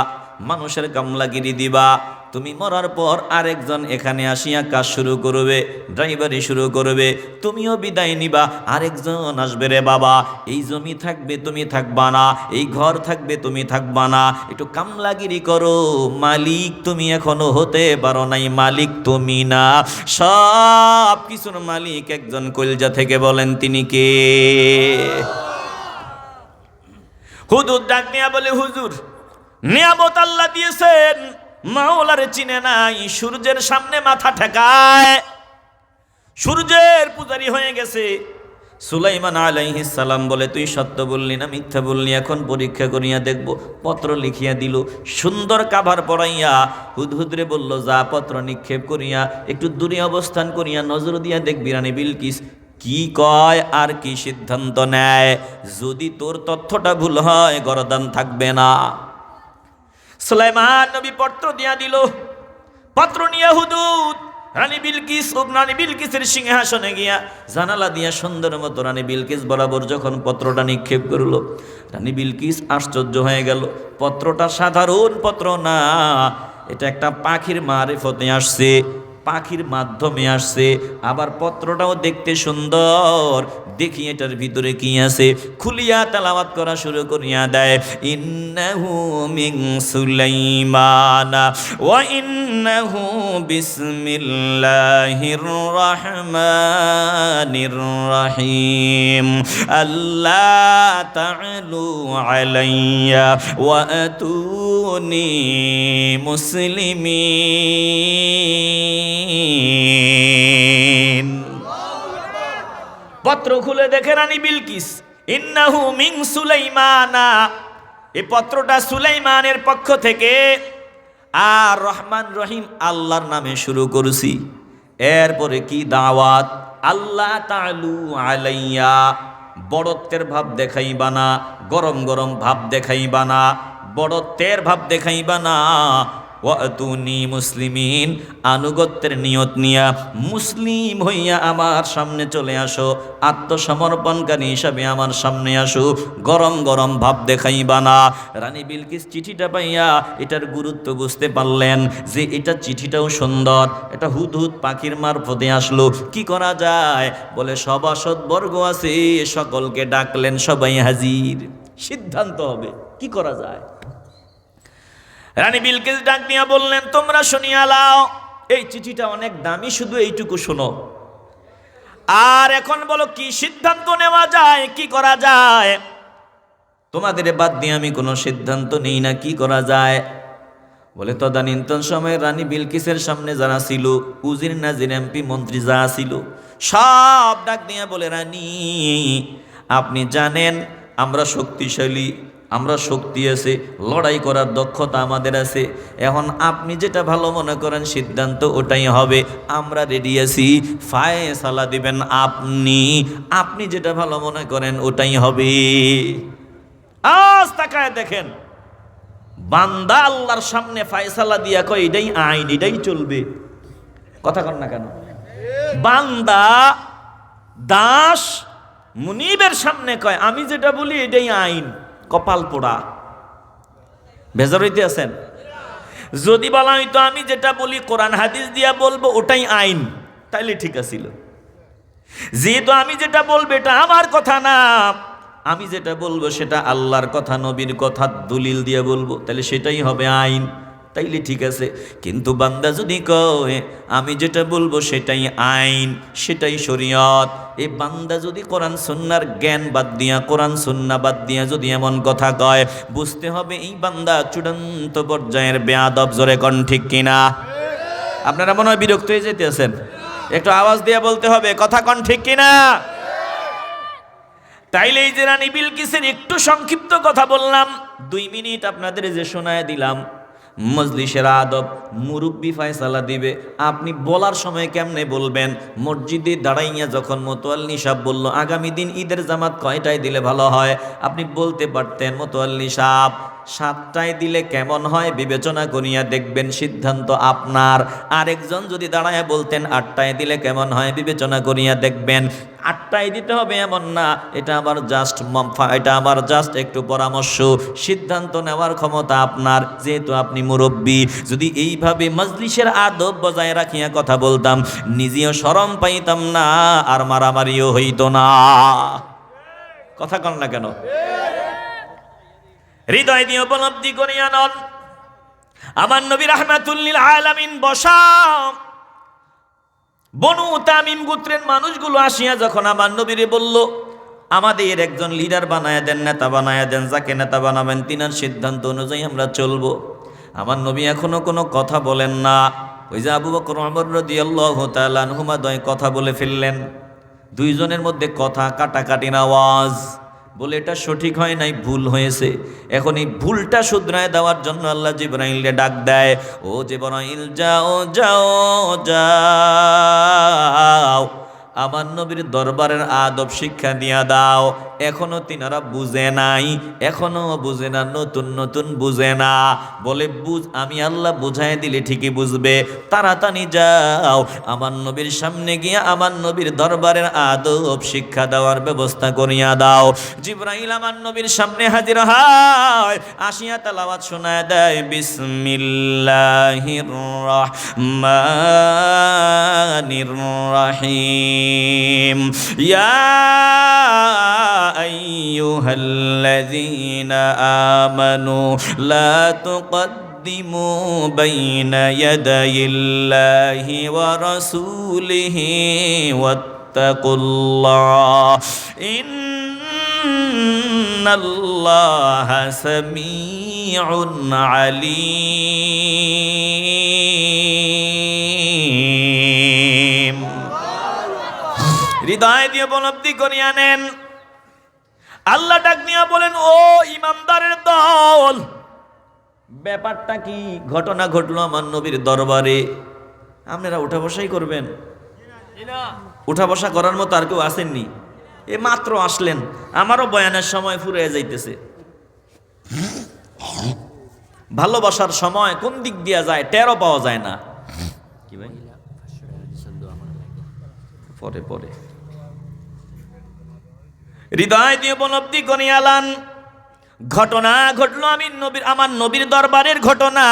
মানুষের কামলাগিরি দিবা। তুমি মরার পর আরেকজন এখানে আসিয়া কাজ শুরু করবে, ড্রাইভারি শুরু করবে, তুমিও বিদায় নিবা, আরেকজন আসবে রে বাবা। এই জমি থাকবে, তুমি থাকবা না, এই ঘর থাকবে, তুমি থাকবা না। একটু কামলাগিরি করো, মালিক তুমি এখনো হতে পারো নাই, মালিক তুমি না। সব কিছুর মালিক একজন, কলজা থেকে বলেন তিনি কে? হুদুদ ডাক নিয়া বলে, হুজুর নিয়ামত আল্লাহ দিয়েছেন, মাওলারে চিনে নাই, সূর্যের সামনে মাথা ঠেকায়, সূর্যের পূজারি হয়ে গেছে। সুলাইমান আলাইহিস সালাম বলে, তুই সত্য বললি না মিথ্যা বললি, এখন পরীক্ষা করিয়া দেখব। পত্র লিখিয়া দিল, সুন্দর কাভার পড়াইয়া হুদহুদরে বলল, যা পত্র নিক্ষেপ করিয়া একটু দূরে অবস্থান করিয়া নজর দিয়া দেখবি রানী বিলকিস কি কয় আর কি সিদ্ধান্ত নেয়। যদি তোর তথ্যটা ভুল হয় গরদান থাকবে না। সুলাইমান নবী পত্র দিয়া দিল। পত্র নিয়ে হুদুদ রানী বিলকিসের সিংহাসনে গিয়া জানালা দিয়া সুন্দর মতো রানী বিলকিস বরাবর যখন পত্রটা নিক্ষেপ করল, রানী বিলকিস আশ্চর্য হয়ে গেল। পত্রটা সাধারণ পত্র না, এটা একটা পাখির মারিফতে আসছে, পাখির মাধ্যমে আসছে। আবার পত্রটাও দেখতে সুন্দর। দেখি এটার ভিতরে কি আছে, খুলিয়া তেলাওয়াত করা শুরু করিয়া দেয়। ইন্নাহু মিন সুলাইমান ওয়া ইন্নাহু বিসমিল্লাহির রহমানির রহিম। আল্লাহ তা'আলু আলাইয়া ওয়া আতুনি মুসলিমিন। পত্র খুলে দেখে রানী বিলকিস, ইন্নাহু মিন সুলাইমানা, এই পত্রটা সুলাইমানের পক্ষ থেকে, আর রহমান রহিম আল্লাহর নামে শুরু করছি। এরপরে কি দাওয়াত, আল্লাহ তা'আলু আলাইয়া, বড়ত্বের ভাব দেখাইবা না, গরম গরম ভাব দেখাইবা না, বড়ত্বের ভাব দেখাইবা না। ওয়াতুনি মুসলিমিন, আনুগত্যের নিয়ত নিয়া মুসলিম হইয়া আমার সামনে চলে আসো, আত্মসমর্পণকারী হিসাবে আমার সামনে আসো, গরম গরম ভাব দেখাইবা না। রানী বিলকিস চিঠিটা পাইয়া এটার গুরুত্ব বুঝতে পারলেন যে এটা চিঠিটাও সুন্দর, এটা হুদহুদ পাখির মারফতে আসলো, কি করা যায়? বলে সভাসদ বর্গ আছে, সকলকে ডাকলেন, সবাই হাজির, সিদ্ধান্ত হবে কি করা যায়। রানী বিলকিস ডাক দিয়া বললেন, তোমরা শুনিয়া লাও, এই চিঠিটা অনেক দামি, শুধু এইটুকু শোনো। আর এখন বলো কি সিদ্ধান্ত নেওয়া যায়, কি করা যায়? তোমাদের বাদ দিয়ে আমি কোনো সিদ্ধান্ত নেই না, কি করা যায়? বলে তদানীন্তন সময়ে রানী বিলকিসের সামনে যারা ছিল, উজির নাজির এমপি মন্ত্রী যা ছিল, সব ডাক দিয়ে বলে, রানী আপনি জানেন আমরা শক্তিশালী, আমরা শক্তি আছে, লড়াই করার দক্ষতা আমাদের আছে। এখন আপনি যেটা ভালো মনে করেন সিদ্ধান্ত ওটাই হবে, আমরা রেডি আছি। ফায়সালা দিবেন আপনি, আপনি যেটা ভালো মনে করেন ওটাই হবে। আজ তাকায় দেখেন, বান্দা আল্লাহর সামনে ফায়সালা দিয়া কয় এটাই আইন, এটাই চলবে। কথা কর না কেন? বান্দা দাস মুনিবের সামনে কয় আমি যেটা বলি এটাই আইন। কপাল পোড়া, বেজার হইতে আছেন? যদি বলা হইতো আমি যেটা বলি কোরআন হাদিস দিয়া বলবো ওটাই আইন, তাইলে ঠিক আছিল। যেহেতু আমি যেটা বলবো এটা আমার কথা না, আমি যেটা বলবো সেটা আল্লাহর কথা, নবীর কথা দলিল দিয়ে বলবো, তাহলে সেটাই হবে আইন, তাইলে ঠিক আছে। কিন্তু বান্দা যদি কয় আমি যেটা বলবো সেটাই আইন, সেটাই শরীয়ত, এই বান্দা যদি কোরআন সুন্নাহর জ্ঞান বাদ দিয়া, কোরআন সুন্নাহ বাদ দিয়া যদি এমন কথা কয়, বুঝতে হবে এই বান্দা চূড়ান্ত পর্যায়ের বেয়াদব। জোরে কোন ঠিক কিনা? আপনারা মনে হয় বিরক্ত হয়ে যেতে আছেন, একটু আওয়াজ দিয়ে বলতে হবে কথা কোন ঠিক কিনা? তাইলে এই যে রানী বিলকিসের একটু সংক্ষিপ্ত কথা বললাম, 2 মিনিট আপনাদের যে শোনায় দিলাম, মজলিসের আদব, মুরব্বি ফায়সালা দিবে। আপনি বলার সময় কেমনে বলবেন? মসজিদে দাঁড়াইয়া যখন মোতোয়াল্লি সাহেব বলল আগামী দিন ঈদের জামাত কয়টায় দিলে ভালো হয়, আপনি বলতে পারতেন মোতোয়াল্লি সাহেব 7টায় দিলে কেমন হয়, বিবেচনা করিয়া দেখবেন, সিদ্ধান্ত আপনার। আরেকজন যদি দাঁড়ায় বলতেন 8টায় দিলে কেমন হয়, বিবেচনা করিয়া দেখবেন। 8টায় দিতে হবে এমন না, এটা আমার জাস্ট একটু পরামর্শ, সিদ্ধান্ত নেওয়ার ক্ষমতা আপনার, যেহেতু আপনি মুরব্বী। যদি এইভাবে মজলিসের আদব বজায় রাখিয়া কথা বলতাম, নিজেও শরম পাইতাম না, আর মারামারিও হইতো না। কথা কন না কেন? হৃদয় দিয়ে উপলব্ধি করিয়া নন, আমার নবী রাহমাতুল লিল আলামিন বসা বনু তামিম গোত্রের মানুষগুলো আসিয়া যখন আমার নবীরে বলল আমাদের একজন লিডার বানায়া দেন, নেতা বানায়া দেন, যাকে নেতা বানাবেন তিনার সিদ্ধান্ত অনুযায়ী আমরা চলবো। আমার নবী এখনো কোনো কথা বলেন না। ওই যে আবু বকর ওমর রাদিয়াল্লাহু তাআলা আনহুমা দয় কথা বলে ফেললেন, দুইজনের মধ্যে কথা কাটাকাটির আওয়াজ, বলে এটা সঠিক হয় নাই, ভুল হয়েছে। এখন এই ভুলটা শুধরায় দেওয়ার জন্য আল্লাহ জিবরাইলকে ডাক দেয়, ও জিবরাইল যাও যাও যাও, আমার নবীর দরবারের আদব শিক্ষা দিয়া দাও। এখনো তিনারা বুঝে নাই, এখনো বুঝে না, নতুন নতুন বুঝে না। বলে বুঝ, আমি আল্লাহ বুঝাই দিলে ঠিকই বুঝবে, তাড়াতাড়ি যাও আমার নবীর সামনে গিয়ে আমার নবীর দরবারের আদব শিক্ষা দেওয়ার ব্যবস্থা করিয়া দাও। জিবরাইল আমার নবীর সামনে হাজির হয়, আসিয়া তেলাওয়াত শোনায় দেয়, বিসমিল্লাহির রহমানির রহিম, ইয়া আইয়ুহাল্লাযীনা আমানু লা তুকদ্দিমু বাইনা ইয়াদাইল্লাহি ওয়া রাসূলিহি ওয়াত্তাকুল্লাহ, ইন্নাল্লাহা সামিউন আলীম। হৃদয় দিয়ে উপলব্ধি করিয়া নেন। আল্লাহ ডাক দিয়া বলেন, ও ইমানদারের দল, ব্যাপারটা কি? ঘটনা ঘটলো আমার নবীর দরবারে, আপনারা উঠা বসাই করবেন? উঠা বসা করার মতো আর কেউ আসেননি, এ মাত্র আসলেন, আমারও বয়ানের সময় ফুরিয়ে যাইতেছে। ভালোবাসার সময় কোন দিক দিয়া যায় টেরও পাওয়া যায় না। কি ভাই? পরে পরে হৃদয় দিয়ে উপলব্ধি করিয়ালান, ঘটনা ঘটলো আমার নবীর দরবারের ঘটনা।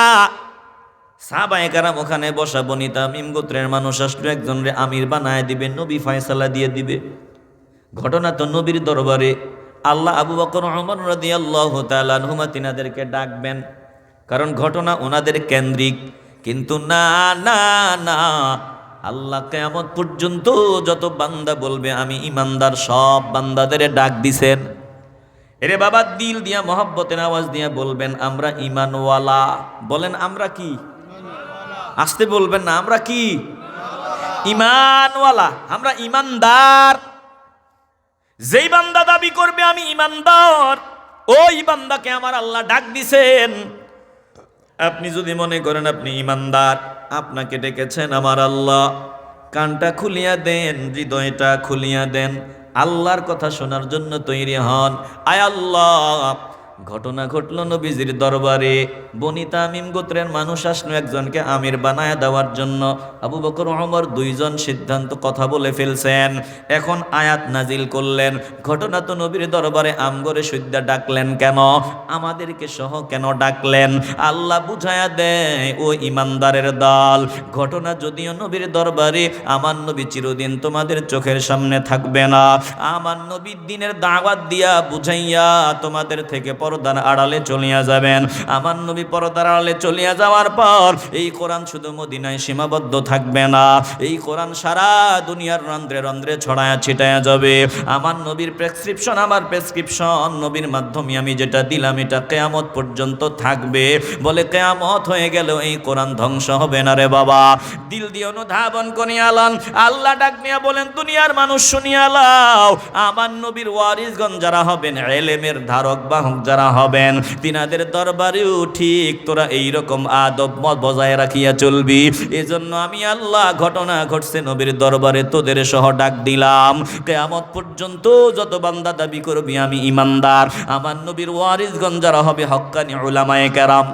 সাহাবায়ে কেরাম ওখানে বসা, বনি তামিম গোত্রের মানুষ আসলো, একজন রে আমির বানায় দিবে, নবী ফয়সালা দিয়ে দিবে। ঘটনা তো নবীর দরবারে। আল্লাহ আবু বকর ওমর রাদিয়াল্লাহু তাআলা আনহুমা তিনাদেরকে ডাকবেন, কারণ ঘটনা ওনাদের কেন্দ্রিক। কিন্তু না না না, আল্লাহ কিয়ামত পর্যন্ত যত বান্দা বলবে আমি ইমানদার, সব বান্দাদের ডাক দিছেন। এরে বাবা, দিল দিয়া মহব্বতের আওয়াজ দিয়া বলবেন আমরা ইমানওয়ালা। বলেন আমরা কি? আসতে বলবেন না, আমরা কি? ইমানওয়ালা, আমরা ইমানদার। যেই বান্দা দাবি করবে আমি ইমানদার, ওই বান্দাকে আমার আল্লাহ ডাক দিছেন। আপনি যদি মনে করেন আপনি ইমানদার, আপনাকে ডেকেছেন আমার আল্লাহ, কানটা খুলিয়া দেন, হৃদয়টা খুলিয়া দেন, আল্লাহর কথা শোনার জন্য তৈরি হন। আয় আল্লাহ, ঘটনা ঘটলো নবীজির দরবারে, বনি তামিম গোত্রের মানুষ আসলো একজনকে আমির বানায় দেওয়ার জন্য। আবু বকর ওমর দুইজন সিদ্ধান্ত কথা বলে ফেলছেন। এখন আয়াত নাজিল করলেন, ঘটনা তো নবীর দরবারে আমগরে সৈদ্যা ডাকলেন কেন, আমাদেরকে সহ কেন ডাকলেন? আল্লাহ বুঝায়া দেয়, ও ইমানদারের দল, ঘটনা যদিও নবীর দরবারে, আমার নবী চিরদিন তোমাদের চোখের সামনে থাকবে না। আমার নবী দ্বীনের দাওয়াত দিয়া বুঝাইয়া তোমাদের থেকে পর্দার আড়ালে চলিয়া যাবেন। আমার নবী পর্দার আড়ালে চলিয়া যাওয়ার পর এই কোরআন শুধু মদিনায় সীমাবদ্ধ থাকবে না, এই কোরআন সারা দুনিয়ার রন্ধ্রে রন্ধ্রে ছড়ায়া ছিটায়া যাবে। আমার নবীর প্রেসক্রিপশন, আমার প্রেসক্রিপশন, নবীর মাধ্যমে আমি যেটা দিলাম এটা কিয়ামত পর্যন্ত থাকবে। বলে কিয়ামত হয়ে গেল এই কোরআন ধ্বংস হবে না রে বাবা। দিল দিয়ে অনুধাবন করিয়া আলান, আল্লাহ ডাক নিয়া বলেন, দুনিয়ার মানুষ শুনিয়া লাও, আমার নবীর ওয়ারিসগণ যারা হবেন, ইলমের ধারক বাহক যারা হবেন, তিনাদের দরবারেও ঠিক তোরা এইরকম আদব বজায় রাখিয়া চলবি। এজন্য আমি আল্লাহ ঘটনা ঘটছে নবীর দরবারে তোদের সহ ডাক দিলাম। কিয়ামত পর্যন্ত যত বান্দা দাবি করবি আমি ইমানদার, আমার নবীর ওয়ারিসগণ যারা হবে হক্কানি উলামায়ে কেরাম,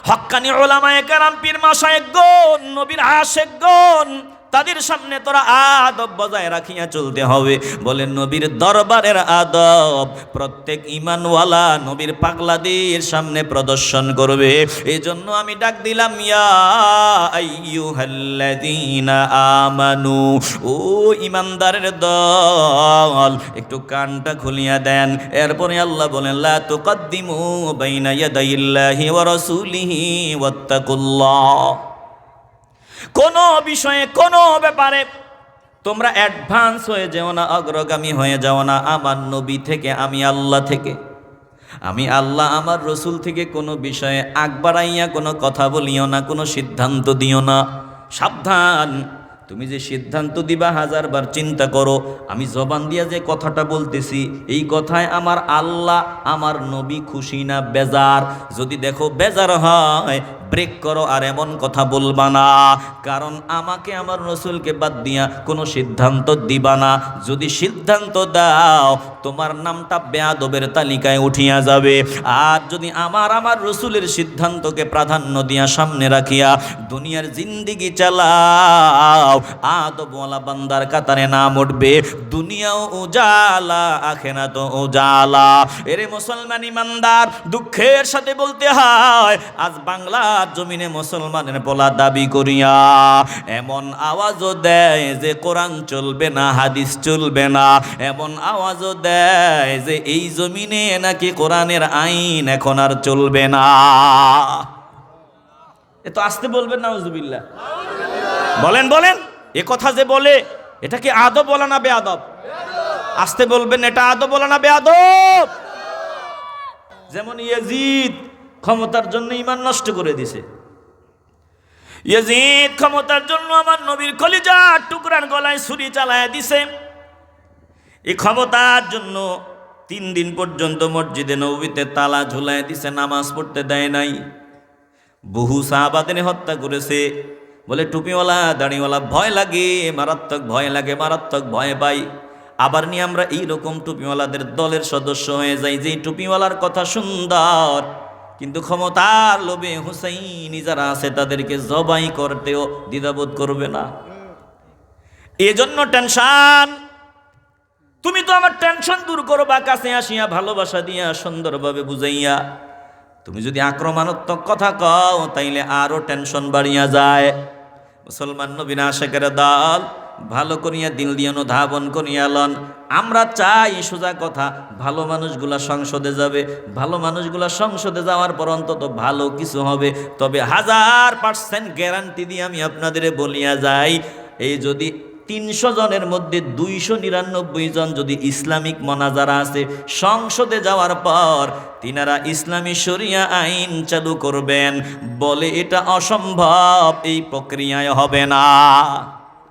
হক্কানি উলামায়ে কেরাম, পীর মাশায়েখগণ, নবীর আশিকগণ, তাদের সামনে তোরা আদব বজায় রাখিয়া চলতে হবে। বলেন নবীর দরবারের আদব প্রত্যেক ঈমানওয়ালা নবীর পাগলাদের সামনে প্রদর্শন করবে। এই জন্য আমি ডাক দিলাম, ইয়া আইয়ুহাল্লাযীনা আমানু, ও ঈমানদারের দল, একটু কানটা খুলিয়া দেন। এরপরে আল্লাহ বলেন, লা তুকদ্দিমু বাইনা ইয়াদাইল্লাহি ওয়া রাসূলিহি ওয়াত্তাকুল্লাহ। কোন বিষয়ে, কোন ব্যাপারে তোমরা অ্যাডভান্স হয়ে যাও না, অগ্রগামী হয়ে যাও না। আমার নবী থেকে, আমি আল্লাহ থেকে, আমি আল্লাহ আমার রসুল থেকে কোনো বিষয়ে আগ বাড়াইয়া কোনো কথা বলিও না, কোনো সিদ্ধান্ত দিও না। সাবধান, তুমি যে সিদ্ধান্ত দিবা হাজারবার চিন্তা করো, আমি জবান দিয়া যে কথাটা বলতেছি এই কথায় আমার আল্লাহ, আমার নবী খুশি না বেজার? যদি দেখো বেজার হয়, ব্রেক করো, আর এমন কথা বলবা না। কারণ আমাকে, আমার রসুলকে বাদ দিয়া কোনো সিদ্ধান্ত দিবা না। যদি সিদ্ধান্ত দাও, তোমার নামটা বেয়াদবের তালিকায় উঠিয়া যাবে। আর যদি আমার রসুলের সিদ্ধান্তকে প্রাধান্য দিয়া সামনে রাখিয়া দুনিয়ার জিন্দিগি চালাও, আদবওয়ালা বান্দার কাতারে নাম উঠবে। দুনিয়াও উজালা, আখিরাতও উজালা। এরে মুসলমান ইমানদার, দুঃখের সাথে বলতে হয়, আজ বাংলার জমিনে মুসলমানের বলা দাবি করিয়া এমন আওয়াজও দেয় যে কোরআন চলবে না, হাদিস চলবে না। এমন আওয়াজও দেয় যে এই জমিনে নাকি কোরআনের আইন এখন আর চলবে না। এ তো আসতে বলবেন নাউজুবিল্লাহ। বলেন বলেন, এ কথা যে বলে এটা কি আদব বলা না বেয়াদব? আসতে বলবেন, এটা আদব বলা না বেয়াদব? যেমন ইয়াজিদ ক্ষমতার জন্য ঈমান নষ্ট করে দিছে। ইয়াজিদ ক্ষমতার জন্য আমার নবীর কলিজার টুকরার গলায় ছুরি চালায় দিছে। এই ক্ষমতার জন্য 3 দিন পর্যন্ত মসজিদে নববীতে তালা ঝুলায় দিছে, নামাজ পড়তে দেয় নাই। বহু সাহাবাদের হত্যা করেছে। বলে টুপিওয়ালা দাড়িওয়ালা ভয় লাগে, মারাত্মক ভয় লাগে, মারাত্মক ভয় পাই। আবার নিয়ে আমরা এইরকম টুপিওয়ালাদের দলের সদস্য হয়ে যাই, যে টুপিওয়ালার কথা সুন্দর, কিন্তু ক্ষমতার লোভে হুসাইনি যারা আছে তাদেরকে জবাই করতেও দ্বিধাবোধ করবে না। এজন্য টেনশন। তুমি তো আমার টেনশন দূর করবা কাছে আসিয়া, ভালোবাসা দিয়া, সুন্দরভাবে বুঝাইয়া। তুমি যদি আক্রমণাত্মক কথা কও, তাইলে আরো টেনশন বাড়িয়া যায়। মুসলমান নবীর আশিকের দল ভালো করিয়া দিল দিয়ে অনুধাবন করিয়া লন। আমরা চাই, সোজা কথা, ভালো মানুষগুলা সংসদে যাবে, ভালো মানুষগুলা সংসদে যাওয়ার পর অন্তত ভালো কিছু হবে। তবে 1000% গ্যারান্টি দিয়ে আমি আপনাদের বলিয়া যাই, এই যদি 300 জনের মধ্যে 299 জন যদি ইসলামিক মোনাজারা আছে, সংসদে যাওয়ার পর তিনারা ইসলামী শরিয়া আইন চালু করবেন, বলে এটা অসম্ভব, এই প্রক্রিয়ায় হবে না।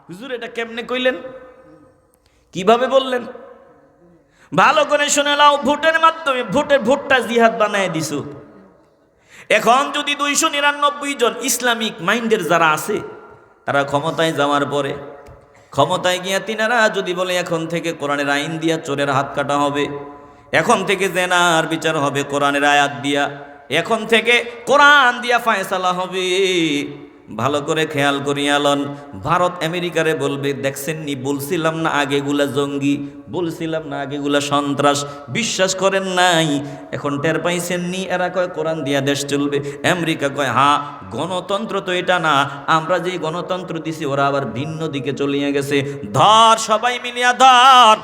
হুজুর এটা কেমনে কইলেন, কিভাবে বললেন? ভালো করে শুনে নাও, ভোটের মাধ্যমে, ভোটটা জিহাদ বানায় দিছো। এখন যদি 299 জন ইসলামিক মাইন্ডের যারা আছে, তারা ক্ষমতায় যাওয়ার পরে, ক্ষমতায় গিয়া তিনারা যদি বলে এখন থেকে কোরআনের আইন দিয়া চোরের হাত কাটা হবে, এখন থেকে জেনার বিচার হবে কোরআনের আয়াত দিয়া, এখন থেকে কোরআন দিয়া ফায়সালা হবে, ভালো করে খেয়াল করিয়া লন। ভারত আমেরিকারে বলবে, দেখছেন নি, বলছিলাম না আগেগুলা জঙ্গি, বলছিলাম না আগেগুলা সন্ত্রাস, বিশ্বাস করেন নাই, এখন টের পাইছেন নি, এরা কয় কোরআন দিয়া দেশ চলবে। আমেরিকা কয় হ্যাঁ, গণতন্ত্র তো এটা না, আমরা যে গণতন্ত্র দিছি ওরা আবার ভিন্ন দিকে চলিয়ে গেছে। ধর, সবাই মিলিয়া ধর,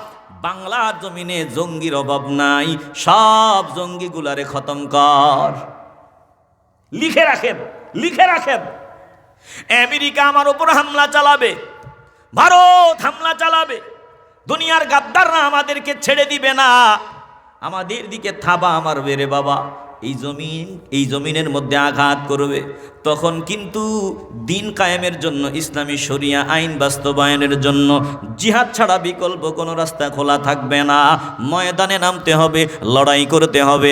বাংলার জমিনে জঙ্গির অভাব নাই, সব জঙ্গিগুলারে খতম কর। লিখে রাখেন, লিখে রাখেন। আমেরিকা আমার উপর হামলা চালাবে, ভারত হামলা চালাবে, দুনিয়ার গাদ্দাররা আমাদেরকে ছেড়ে দিবে না, আমাদের দিকে থাবা মারবে রে বাবা, এই জমিনের মধ্যে আঘাত করবে। তখন কিন্তু দিন কায়েমের জন্য, ইসলামী শরিয়া আইন বাস্তবায়নের জন্য জিহাদ ছাড়া বিকল্প কোনো রাস্তা খোলা থাকবে না। ময়দানে নামতে হবে, লড়াই করতে হবে।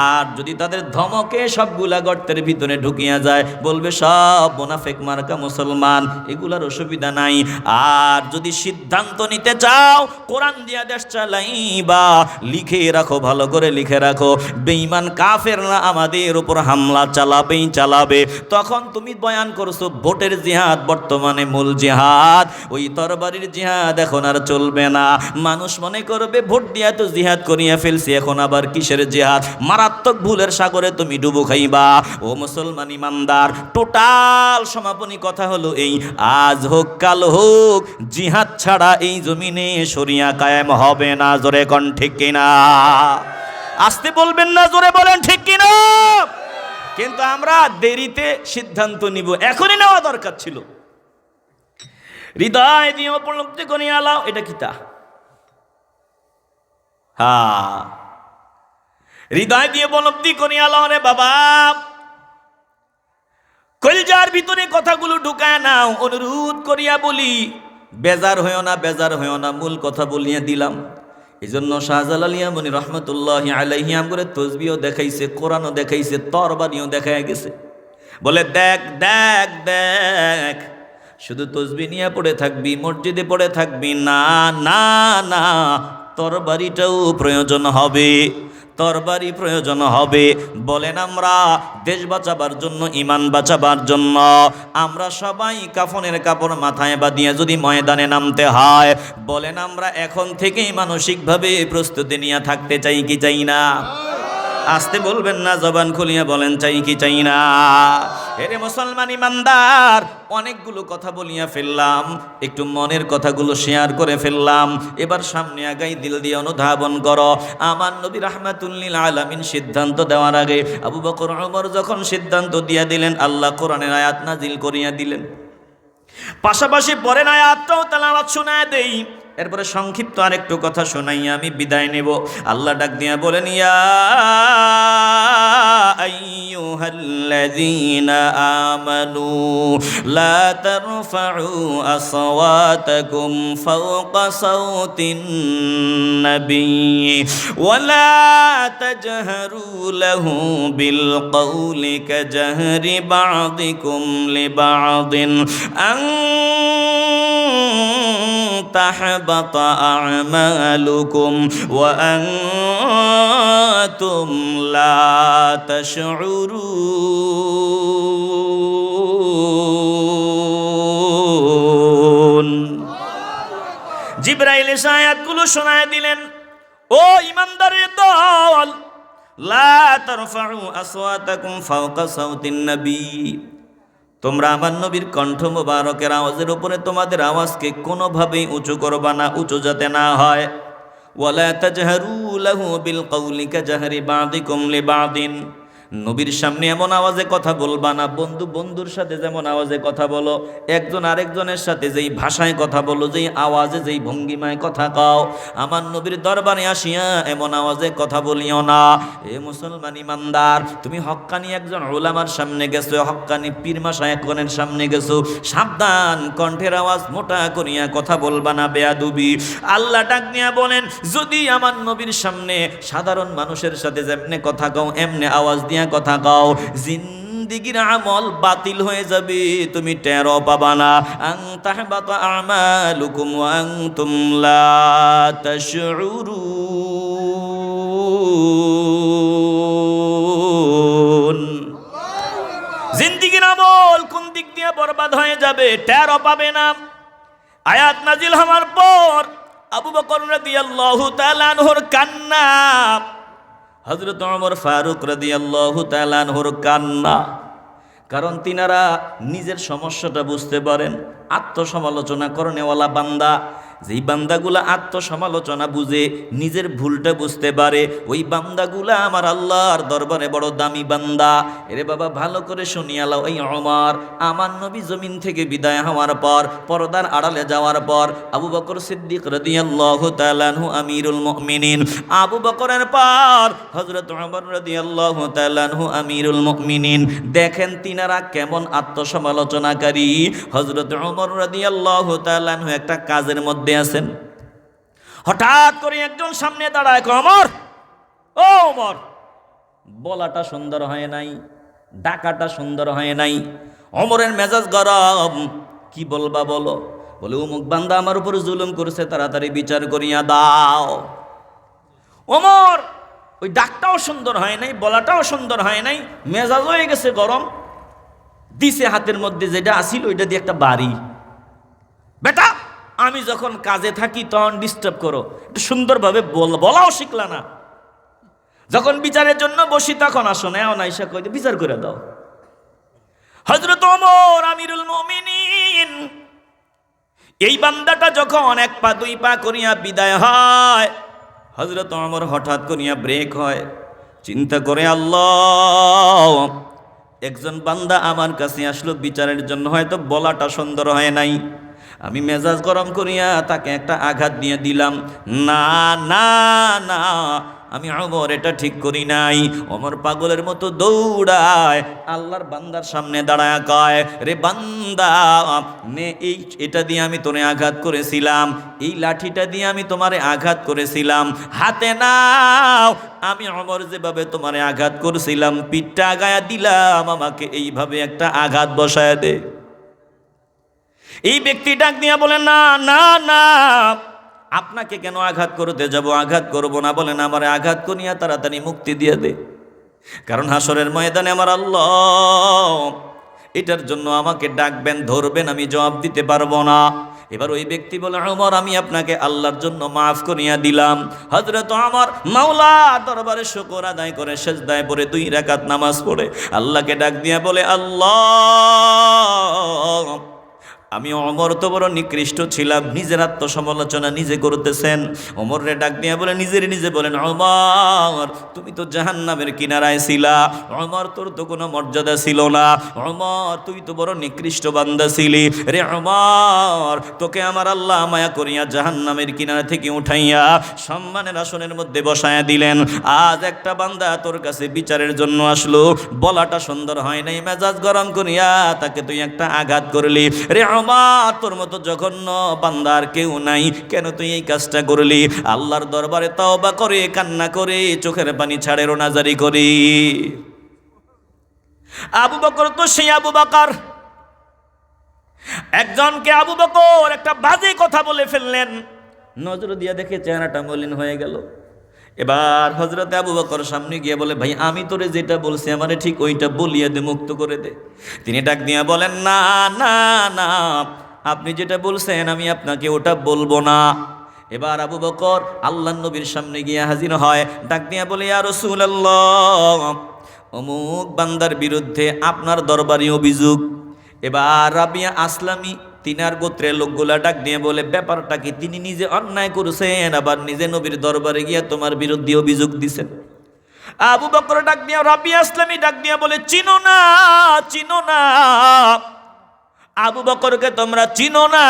আর যদি তাদের ধমকে সবগুলা গর্তের ভিতরে ঢুকিয়া যায়, বলবে সব মুনাফিক মার্কা মুসলমান, এগুলার অসুবিধা নাই। আর যদি সিদ্ধান্ত নিতে চাও কোরআন দিয়া দেশ চালাইবা, লিখে রাখো, ভালো করে লিখে রাখো, বেঈমান কাফেররা আমাদের উপর হামলা চালাবেই চালাবে। তখন তুমি বয়ান করছো ভোটের জিহাদ বর্তমানে মূল জিহাদ, ওই তরবারির জিহাদ এখন আর চলবে না। মানুষ মনে করবে ভোট দিয়া তো জিহাদ করিয়া ফেলছি, এখন আবার কিসের জিহাদ? মারাত্মক ভুলের সাগরে তুমি ডুবো খাইবা। ও মুসলমান ইমানদার, টোটাল সমাপনী কথা হলো এই, আজ হোক কাল হোক, জিহাদ ছাড়া এই জমিনে শরিয়া কায়েম হবে না। জোরে কোন ঠিক কিনা? আসতে বলবেন না, জোরে বলেন ঠিক কিনা? কিন্তু আমরা দেরিতে সিদ্ধান্ত নিব, এখনই নেওয়া দরকার ছিল। হৃদয় দিয়ে উপলব্ধি করে আলাও, এটা কিতা? হ্যাঁ, হৃদয় দিয়ে উপলব্ধি করে আলাও রে বাবা, কলজার ভিতরে কথাগুলো ঢুকায় নাও। অনুরোধ করিয়া বলি, বেজার হইও না, বেজার হইও না, মূল কথা বলিয়া দিলাম। এই জন্য শাহজালাল ইয়ামানী রহমতুল্লাহি আলাইহি আমগরে তসবিও দেখাইছে, কোরআনও দেখাইছে, তরবারিও দেখায় গেছে। বলে দেখ দেখ দেখ, শুধু তসবি নিয়ে পড়ে থাকবি, মসজিদে পড়ে থাকবি না, না না, তরবারিটাও প্রয়োজন হবে, তরবারি প্রয়োজন হবে। বলেন আমরা দেশ বাঁচাবার জন্য, ইমান বাঁচাবার জন্য আমরা সবাই কাফনের কাপড় মাথায় বাঁধিয়ে যদি ময়দানে নামতে হয়, বলেন আমরা এখন থেকেই মানসিকভাবে প্রস্তুতি নিয়ে থাকতে চাই কি চাই না? আসতে বলবেন না, জবান খুলিয়া বলেন চাই কি চাই না? এরে মুসলমান ইমানদার, অনেকগুলো কথা বলিয়া ফেললাম, একটু মনের কথাগুলো শেয়ার করে ফেললাম। এবার সামনে আগাই, দিল দিয়ে অনুধাবন করো। আমার নবী রাহমাতুল লিল আলামিন সিদ্ধান্ত দেওয়ার আগে আবু বকর ওমর যখন সিদ্ধান্ত দিয়া দিলেন, আল্লাহ কোরআনের আয়াত নাজিল করিয়া দিলেন। পাশাপাশি পরের আয়াতটাও তেলাওয়াত শোনায় দেই, এরপরে সংক্ষিপ্ত আরেকটু কথা শোনাইয়া আমি বিদায় নেব। আল্লাহ ডাক দিয়া বলেন, ইয়া আইয়ুহাল্লাযীনা আমানু লা তারফাউ আসওয়াতাকুম ফাওকা সাওতিন নবী ওয়া লা তাজহারু লাহু বিল কওলি কাজহরি বা'দিকুম লিবা'দিন আন تحبط أعمالكم وأنتم لا تشعرون। জিবরাইল এসে আয়াতগুলো শোনায় দিলেন, ও ইমানদারের দল, লা তারফাউ আসওয়াতাকুম ফাওকা সাওতিন নবী, তোমরা আমার নবীর কণ্ঠ মোবারকের আওয়াজের উপরে তোমাদের আওয়াজকে কোনোভাবেই উঁচু করবা না, উঁচু যাতে না হয়। ওয়ালা তাজহারু লাহু বিল কওলি কাজহারি বাযিকুম লিবাযিন, নবীর সামনে এমন আওয়াজে কথা বলবা না, বন্ধু বন্ধুর সাথে যেমন আওয়াজে কথা বলো, একজন আরেকজনের সাথে যেই ভাষায় কথা বলো, যেই আওয়াজে যেই ভঙ্গিমায় কথা কও, আমার নবীর দরবারে আসিয়া এমন আওয়াজে কথা বলিও না। এ মুসলমান ইমানদার, তুমি হক্কানি একজন উলামার সামনে গেছো, হক্কানি পীর মাশায়েখগণের সামনে গেছো, সাবধান, কণ্ঠের আওয়াজ মোটা করিয়া কথা বলবা না, বেয়াদবি। আল্লাহ ডাক নিয়া বলেন, যদি আমার নবীর সামনে সাধারণ মানুষের সাথে যেমনে কথা কও, এমনে আওয়াজ দিয়া কথা কও, জিন্দিগির আমল বাতিল হয়ে যাবে, তুমি টেরও পাবা না। আন তাহবাতা আমালুকুম ওয়া আনতুম লা তাশউরুন। জিন্দিগির আমল কোন দিক দিয়ে বরবাদ হয়ে যাবে টেরও পাবে না। আয়াত নাজিল হওয়ার পর আবু বকর রাদিয়াল্লাহু তাআলা আনহুর কান্না, হযরত ওমর ফারুক রাদিয়াল্লাহু তাআলা আনহুর কান্না, কারণ তিনারা নিজের সমস্যাটা বুঝতে পারেন। আত্মসমালোচনা করনেওয়ালা বান্দা, যেই বান্দাগুলা আত্মসমালোচনা বুঝে নিজের ভুলটা বুঝতে পারে, ওই বান্দাগুলা আমার আল্লাহর দরবারে বড় দামি বান্দা। এরে বাবা, ভালো করে শুনিয়ালাও, এই ওমর আমার নবী জমিন থেকে বিদায় হওয়ার পর, পর্দার আড়ালে যাওয়ার পর, আবু বকর সিদ্দিক রাদিয়াল্লাহু তাআলা আনহু আমিরুল মুমিনিন, আবু বকরের পর হযরত ওমর রাদিয়াল্লাহু তাআলা আনহু আমিরুল মুমিনিন। দেখেন তিনারা কেমন আত্মসমালোচনাকারী। হযরত ওমর রাদিয়াল্লাহু তাআলা আনহু একটা কাজের মধ্যে আছেন, হঠাৎ করে একজন সামনে দাঁড়ায়, ওমর, ও ওমর, বলাটা সুন্দর হয় নাই, ডাকাটা সুন্দর হয় নাই। ওমরের মেজাজ গরম, কি বলবা বলো? বলে, অমুক বান্দা আমার উপর জুলুম করেছে, তাড়াতাড়ি বিচার করিয়া দাও। ওমর ওই ডাকটাও সুন্দর হয় নাই, বলাটাও সুন্দর হয় নাই, মেজাজ হয়ে গেছে গরম, দিছে হাতের মধ্যে যেটা আসিল ওইটা দিয়ে একটা বাড়ি। বেটা, আমি যখন কাজে থাকি তখন ডিস্টার্ব করো, একটু সুন্দরভাবে বলাও শিখলা না, যখন বিচারের জন্য বসি তখন আসো না, এমন আইসা কই বিচার করে দাও। হযরত ওমর আমিরুল মুমিনিন, এই বান্দাটা যখন এক পা দুই পা করিয়া বিদায় হয়, হযরত ওমর হঠাৎ করিয়া ব্রেক হয়, চিন্তা করে, আল্লাহ, একজন বান্দা আমার কাছে আসলো বিচারের জন্য, হয়তো বলাটা সুন্দর হয় নাই, আমি মেজাজ গরম করিয়া তাকে একটা আঘাত দিয়ে দিলাম। না না না, আমি ওমর এটা ঠিক করি নাই। ওমর পাগলের মতো দৌড়ায়, আল্লাহর বান্দার সামনে দাঁড়ায় কয়, রে বান্দা, নে এটা দিয়ে আমি তোরে আঘাত করেছিলাম, এই লাঠিটা দিয়ে আমি তোমারে আঘাত করেছিলাম, হাতে নাও, আমি ওমর যেভাবে তোমারে আঘাত করেছিলাম, পিঠটা আগায়া দিলাম, আমাকে এইভাবে একটা আঘাত বসায় দে। এই ব্যক্তি ডাক দিয়া বলে, না না না, আপনাকে কেন আঘাত করতে যাব, আঘাত করব না। বলেন, আমারে আঘাত করিয়া তাড়াতাড়ি মুক্তি দিয়ে দে, কারণ হাসরের ময়দানে আমার আল্লাহ এটার জন্য আমাকে ডাকবেন, ধরবেন, আমি জবাব দিতে পারবো না। এবার ওই ব্যক্তি বলে, ওমর, আমি আপনাকে আল্লাহর জন্য মাফ করিয়া দিলাম। হযরত ওমর মাওলা দরবারে শুকর আদায় করে সিজদায় পড়ে 2 রাকাত নামাজ পড়ে আল্লাহকে ডাক দিয়া বলে, আল্লাহ, আমি ওমর তো বড় নিকৃষ্ট ছিলাম, নিজের আত্মসমালোচনা নিজে করতেছেন। ওমর রে ডাক দিয়া বলে, নিজে বলেন, ওমর, তুমি তো জাহান্নামের কিনারায় ছিলা, ওমর তোর তো কোনো মর্যাদা ছিল না, ওমর তুই তো বড় নিকৃষ্ট বান্দা ছিলি রে ওমর, তোকে আমার আল্লাহ মায়া করিয়া জাহান্নামের কিনারা থেকে উঠাইয়া সম্মানের আসনের মধ্যে বসায়া দিলেন। আজ একটা বান্দা তোর কাছে বিচারের জন্য আসলো, বলাটা সুন্দর হয় নাই, মেজাজ গরম করিয়া তাকে তুই একটা আঘাত করলি রে ওমর, তোর মতো জঘন্য বান্দার কেউ নাই, কেন তুই এই কাজটা করলি? আল্লাহর দরবারে তওবা করে, কান্না করে, চোখের পানি ছাড়ে, রোনাজারি করি। আবু বকর তো সেই আবু বকর, একজনকে আবু বকর একটা বাজে কথা বলে ফেললেন, নজর দিয়া দেখে চেহারাটা মলিন হয়ে গেল। এবার হযরত আবু বকর সামনে গিয়ে বলে, ভাই, আমি তোরে যেটা বলছি আমারে ঠিক ওইটা বলিয়ে দে, মুক্ত করে দে। তিনি ডাক দিয়া বলেন, না না না, আপনি যেটা বলছেন আমি আপনাকে ওটা বলবো না। এবার আবু বকর আল্লাহর নবীর সামনে গিয়ে হাজির হয়, ডাক দিয়া বলে, ইয়া রাসূলুল্লাহ, অমুক বান্দার বিরুদ্ধে আপনার দরবারি অভিযোগ, এবার রাবিয়া আসলামী তিনার গোত্রের লোকগুলা ডাক দিয়ে বলে, ব্যাপারটা কি? তিনি নিজে অন্যায় করেছেন, আবার নিজে নবীর দরবারে গিয়ে তোমার বিরুদ্ধে অভিযোগ দিছেন। আবু বকর ডাক দিয়া, রাবিয়া আসলামী ডাক দিয়া বলে, চিনো না, চিনো না আবু বকরকে তোমরা চিনো না?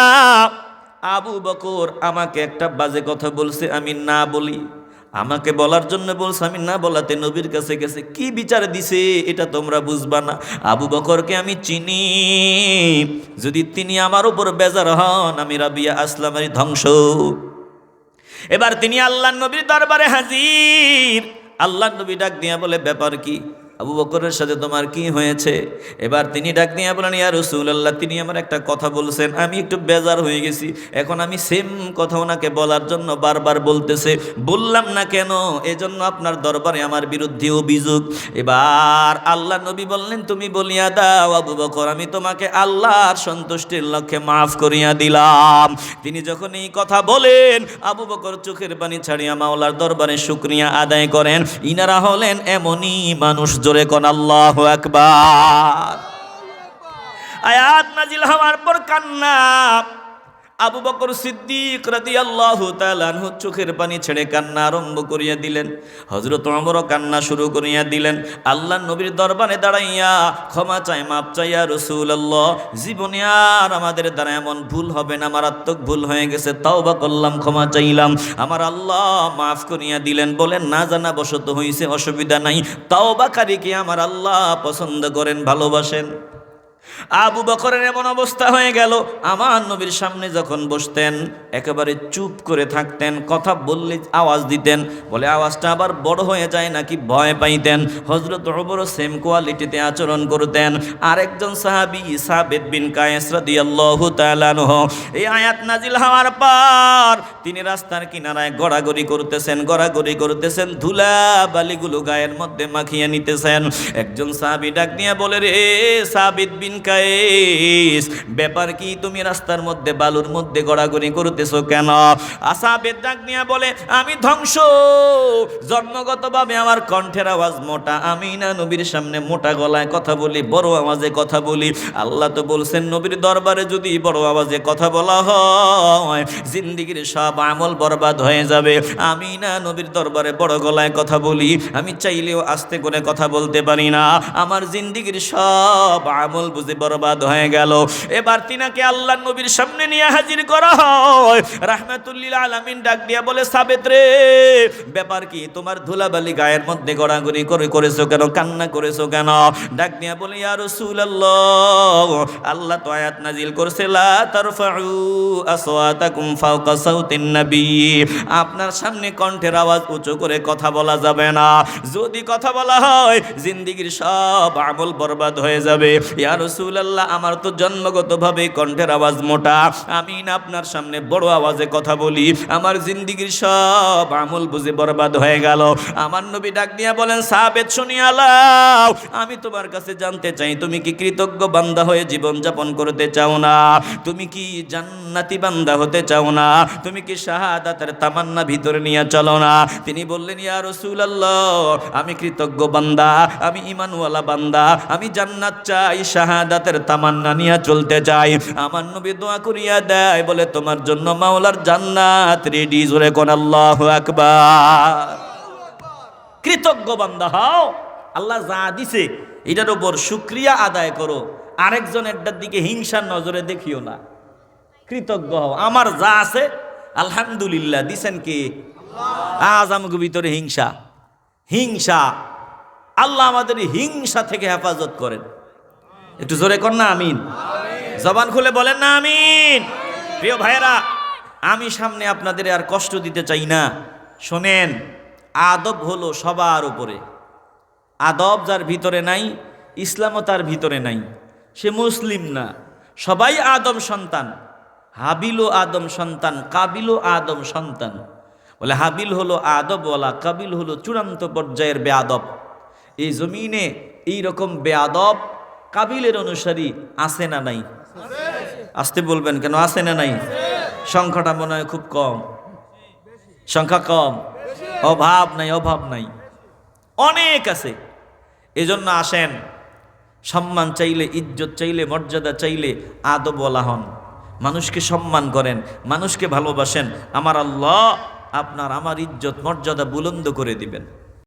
আবু বকর আমাকে একটা বাজে কথা বলছে, আমি না বলি, আমাকে বলার জন্য বলছে, আমি না বলাতে নবীর কাছে গেছে, কি বিচার দিছে এটা তোমরা বুঝবা না। আবু বকরকে আমি চিনি, যদি তিনি আমার উপর বেজার হন, আমি রাবিয়া আসলামের ধ্বংস। এবার তিনি আল্লাহ নবীর দরবারে হাজির। আল্লাহ নবী ডাক দিয়া বলে, ব্যাপার কি? আবু বকরের সাথে তোমার কি হয়েছে? এবার তিনি ডাক দিয়া বলেন, ইয়া রাসূলুল্লাহ, তিনি আমার একটা কথা বলছেন, আমি একটু বেজার হয়ে গেছি, এখন আমি সেম কথা ওনাকে বলার জন্য বারবার বলতেছে, বললাম না কেন, এজন্য আপনার দরবারে আমার বিরুদ্ধে অভিযোগ। এবার আল্লাহ নবী বললেন, তুমি বলিয়া দাও আবু বকর, আমি তোমাকে আল্লাহর সন্তুষ্টির লক্ষ্যে মাফ করিয়া দিলাম। তিনি যখন এই কথা বলেন, আবু বকর চোখের পানি ছাড়িয়া মাওলার দরবারে শুকরিয়া আদায় করেন। ইনারা হলেন এমনই মানুষ, জোরে কোন আল্লাহু আকবার। আয়াত নাজিল হওয়ার পর কান্না। আবু বকর সিদ্দিক রাদিয়াল্লাহু তাআলা আনহু চোখের পানি ছেড়ে কান্না আরম্ভ করিয়া দিলেন। হযরত ওমরও কান্না শুরু করিয়া দিলেন। আল্লাহর নবীর দরবারে দাঁড়াইয়া ক্ষমা চাই, মাপ চাই, ইয়া রাসূলুল্লাহ, জীবনে আর আমাদের দ্বারা এমন ভুল হবে না, মারাত্মক ভুল হয়ে গেছে, তাওবা করলাম, ক্ষমা চাইলাম, আমার আল্লাহ মাফ করিয়া দিলেন। বলেন, না জানা বশত হইছে, অসুবিধা নাই, তাওবাকারীকে আমার আল্লাহ পছন্দ করেন, ভালোবাসেন। আবু বকরের এমন অবস্থা হয়ে গেল, আমার নবীর সামনে যখন বসতেন একেবারে চুপ করে থাকতেন, কথা বললে আওয়াজ দিতেন, বলে আওয়াজটা আবার বড় হয়ে যায় নাকি ভয় পাইতেন। হযরত ওমর সেম কোয়ালিটিতে আচরণ করতেন। আরেকজন সাহাবী সাবিত বিন কায়েস রাদিয়াল্লাহু তাআলা আনহু, এই আয়াত নাজিল হওয়ার পর তিনি রাস্তার কিনারায় গড়াগড়ি করতেছেন, ধুলা বালিগুলো গায়ের মধ্যে মাখিয়ে নিতেছেন। একজন সাহাবী ডাক নিয়ে বলে, রে সাবিত বিন কায়েস, ব্যাপার কি? তুমি রাস্তার মধ্যে বালুর মধ্যে গড়াগড়ি করতেছো কেন? সাবিত ডাক নিয়ে বলে, আমি ধ্বংস, জন্মগতভাবে আমার কণ্ঠের আওয়াজ মোটা, আমি না নবীর সামনে মোটা গলায় কথা বলি, বড় আওয়াজে কথা বলি। আল্লাহ তো বলছেন, নবীর দরবারে যদি বড় আওয়াজে কথা বলা হয় জিন্দেগির সব আমল বরবাদ হয়ে যাবে। আমি না নবীর দরবারে বড় গলায় কথা বলি, আমি চাইলেও আস্তে করে কথা বলতে পারি না, আমার জিন্দেগির সব আমল বুঝে বরবাদ হয়ে গেল। এবার তিনাকে আল্লাহ নবীর সামনে নিয়ে হাজির করা হয়। রাহমাতুল লিল আলামিন ডাক দিয়া বলে, সাবেত রে, ব্যাপার কি? তোমার ধুলাবালি গায়ের মধ্যে গড়াগড়ি করেছো কেন, কান্না করেছো কেন? ডাক দিয়া বলে, ইয়া রাসূলুল্লাহ, আল্লাহ তো আয়াত নাজিল করছে, লা তারফাউ আসওয়াতাকুম ফাওকা সাউতিন নবী, আপনার সামনে কণ্ঠের আওয়াজ উঁচু করে কথা বলা যাবে না, যদি কথা বলা হয় জিন্দেগির সব আমল বরবাদ হয়ে যাবে। ইয়া রাসূলুল্লাহ, আমার তো জন্মগতভাবে কণ্ঠের আওয়াজ মোটা, আমি না আপনার সামনে বড় আওয়াজে কথা বলি, আমার জিন্দেগির সব আমল বুঝে বরবাদ হয়ে গেল। আমার নবী ডাক দিয়া বলেন, সাবেত শুনিয়া লাও, আমি তোমার কাছে জানতে চাই, তুমি কি কৃতজ্ঞ বান্দা হয়ে জীবন যাপন করতে চাও না? তুমি কি জান্নাতি বান্দা হতে চাও না? তুমি কি শাহাদাতের তামান্না ভিতরে নিয়ে চলো না? তিনি বললেন, ইয়া রাসূলুল্লাহ, আমি কৃতজ্ঞ বান্দা, আমি ঈমানওয়ালা বান্দা, আমি জান্নাত চাই, শাহাদাতের তামান্না নিয়ে চলতে চাই। আমার নবী দোয়া করিয়া দেয়, বলে তোমার জন্য মাওলার জান্নাত রেডি, জোরে কোন আল্লাহু আকবার। কৃতজ্ঞ বান্দা হও, আল্লাহ যা দিছে এটার উপর শুকরিয়া আদায় করো, আরেকজনের দিকে হিংসার নজরে দেখিও না, কৃতজ্ঞ হও। আমার যা আছে আলহামদুলিল্লাহ, দিছেন কি আল্লাহ। আজ আমাকে ভিতরে হিংসা, আল্লাহ আমাদের হিংসা থেকে হেফাজত করেন। একটু জোরে কর না আমিন, জবান খুলে বলেন না আমিন। প্রিয় ভাইয়েরা, আমি সামনে আপনাদের আর কষ্ট দিতে চাই না, শোনেন, আদব হলো সবার উপরে। আদব যার ভিতরে নাই, ইসলামও তার ভিতরে নাই, সে মুসলিম না। সবাই আদম সন্তান, হাবিলও আদম সন্তান, কাবিলও আদম সন্তান। বলে হাবিল হলো আদবওয়ালা, কাবিল হলো চূড়ান্ত পর্যায়ের বেয়াদব। এই জমিনে এইরকম বেয়াদব কাবিলের অনুসারী আছে না নাই? আসতে বলবেন কেন, আছে না নাই? সংখ্যাটা মনে হয় খুব কম, সংখ্যা কম, অভাব নাই, অনেক আছে। এজন্য আসেন সম্মান চাইলে, ইজ্জত চাইলে, মর্যাদা চাইলে আদবওয়ালা হন, মানুষকে সম্মান করেন, মানুষকে ভালোবাসেন। আমার আল্লাহ আমার ইজ্জত মর্যাদা বুলন্দ করে দিবেন।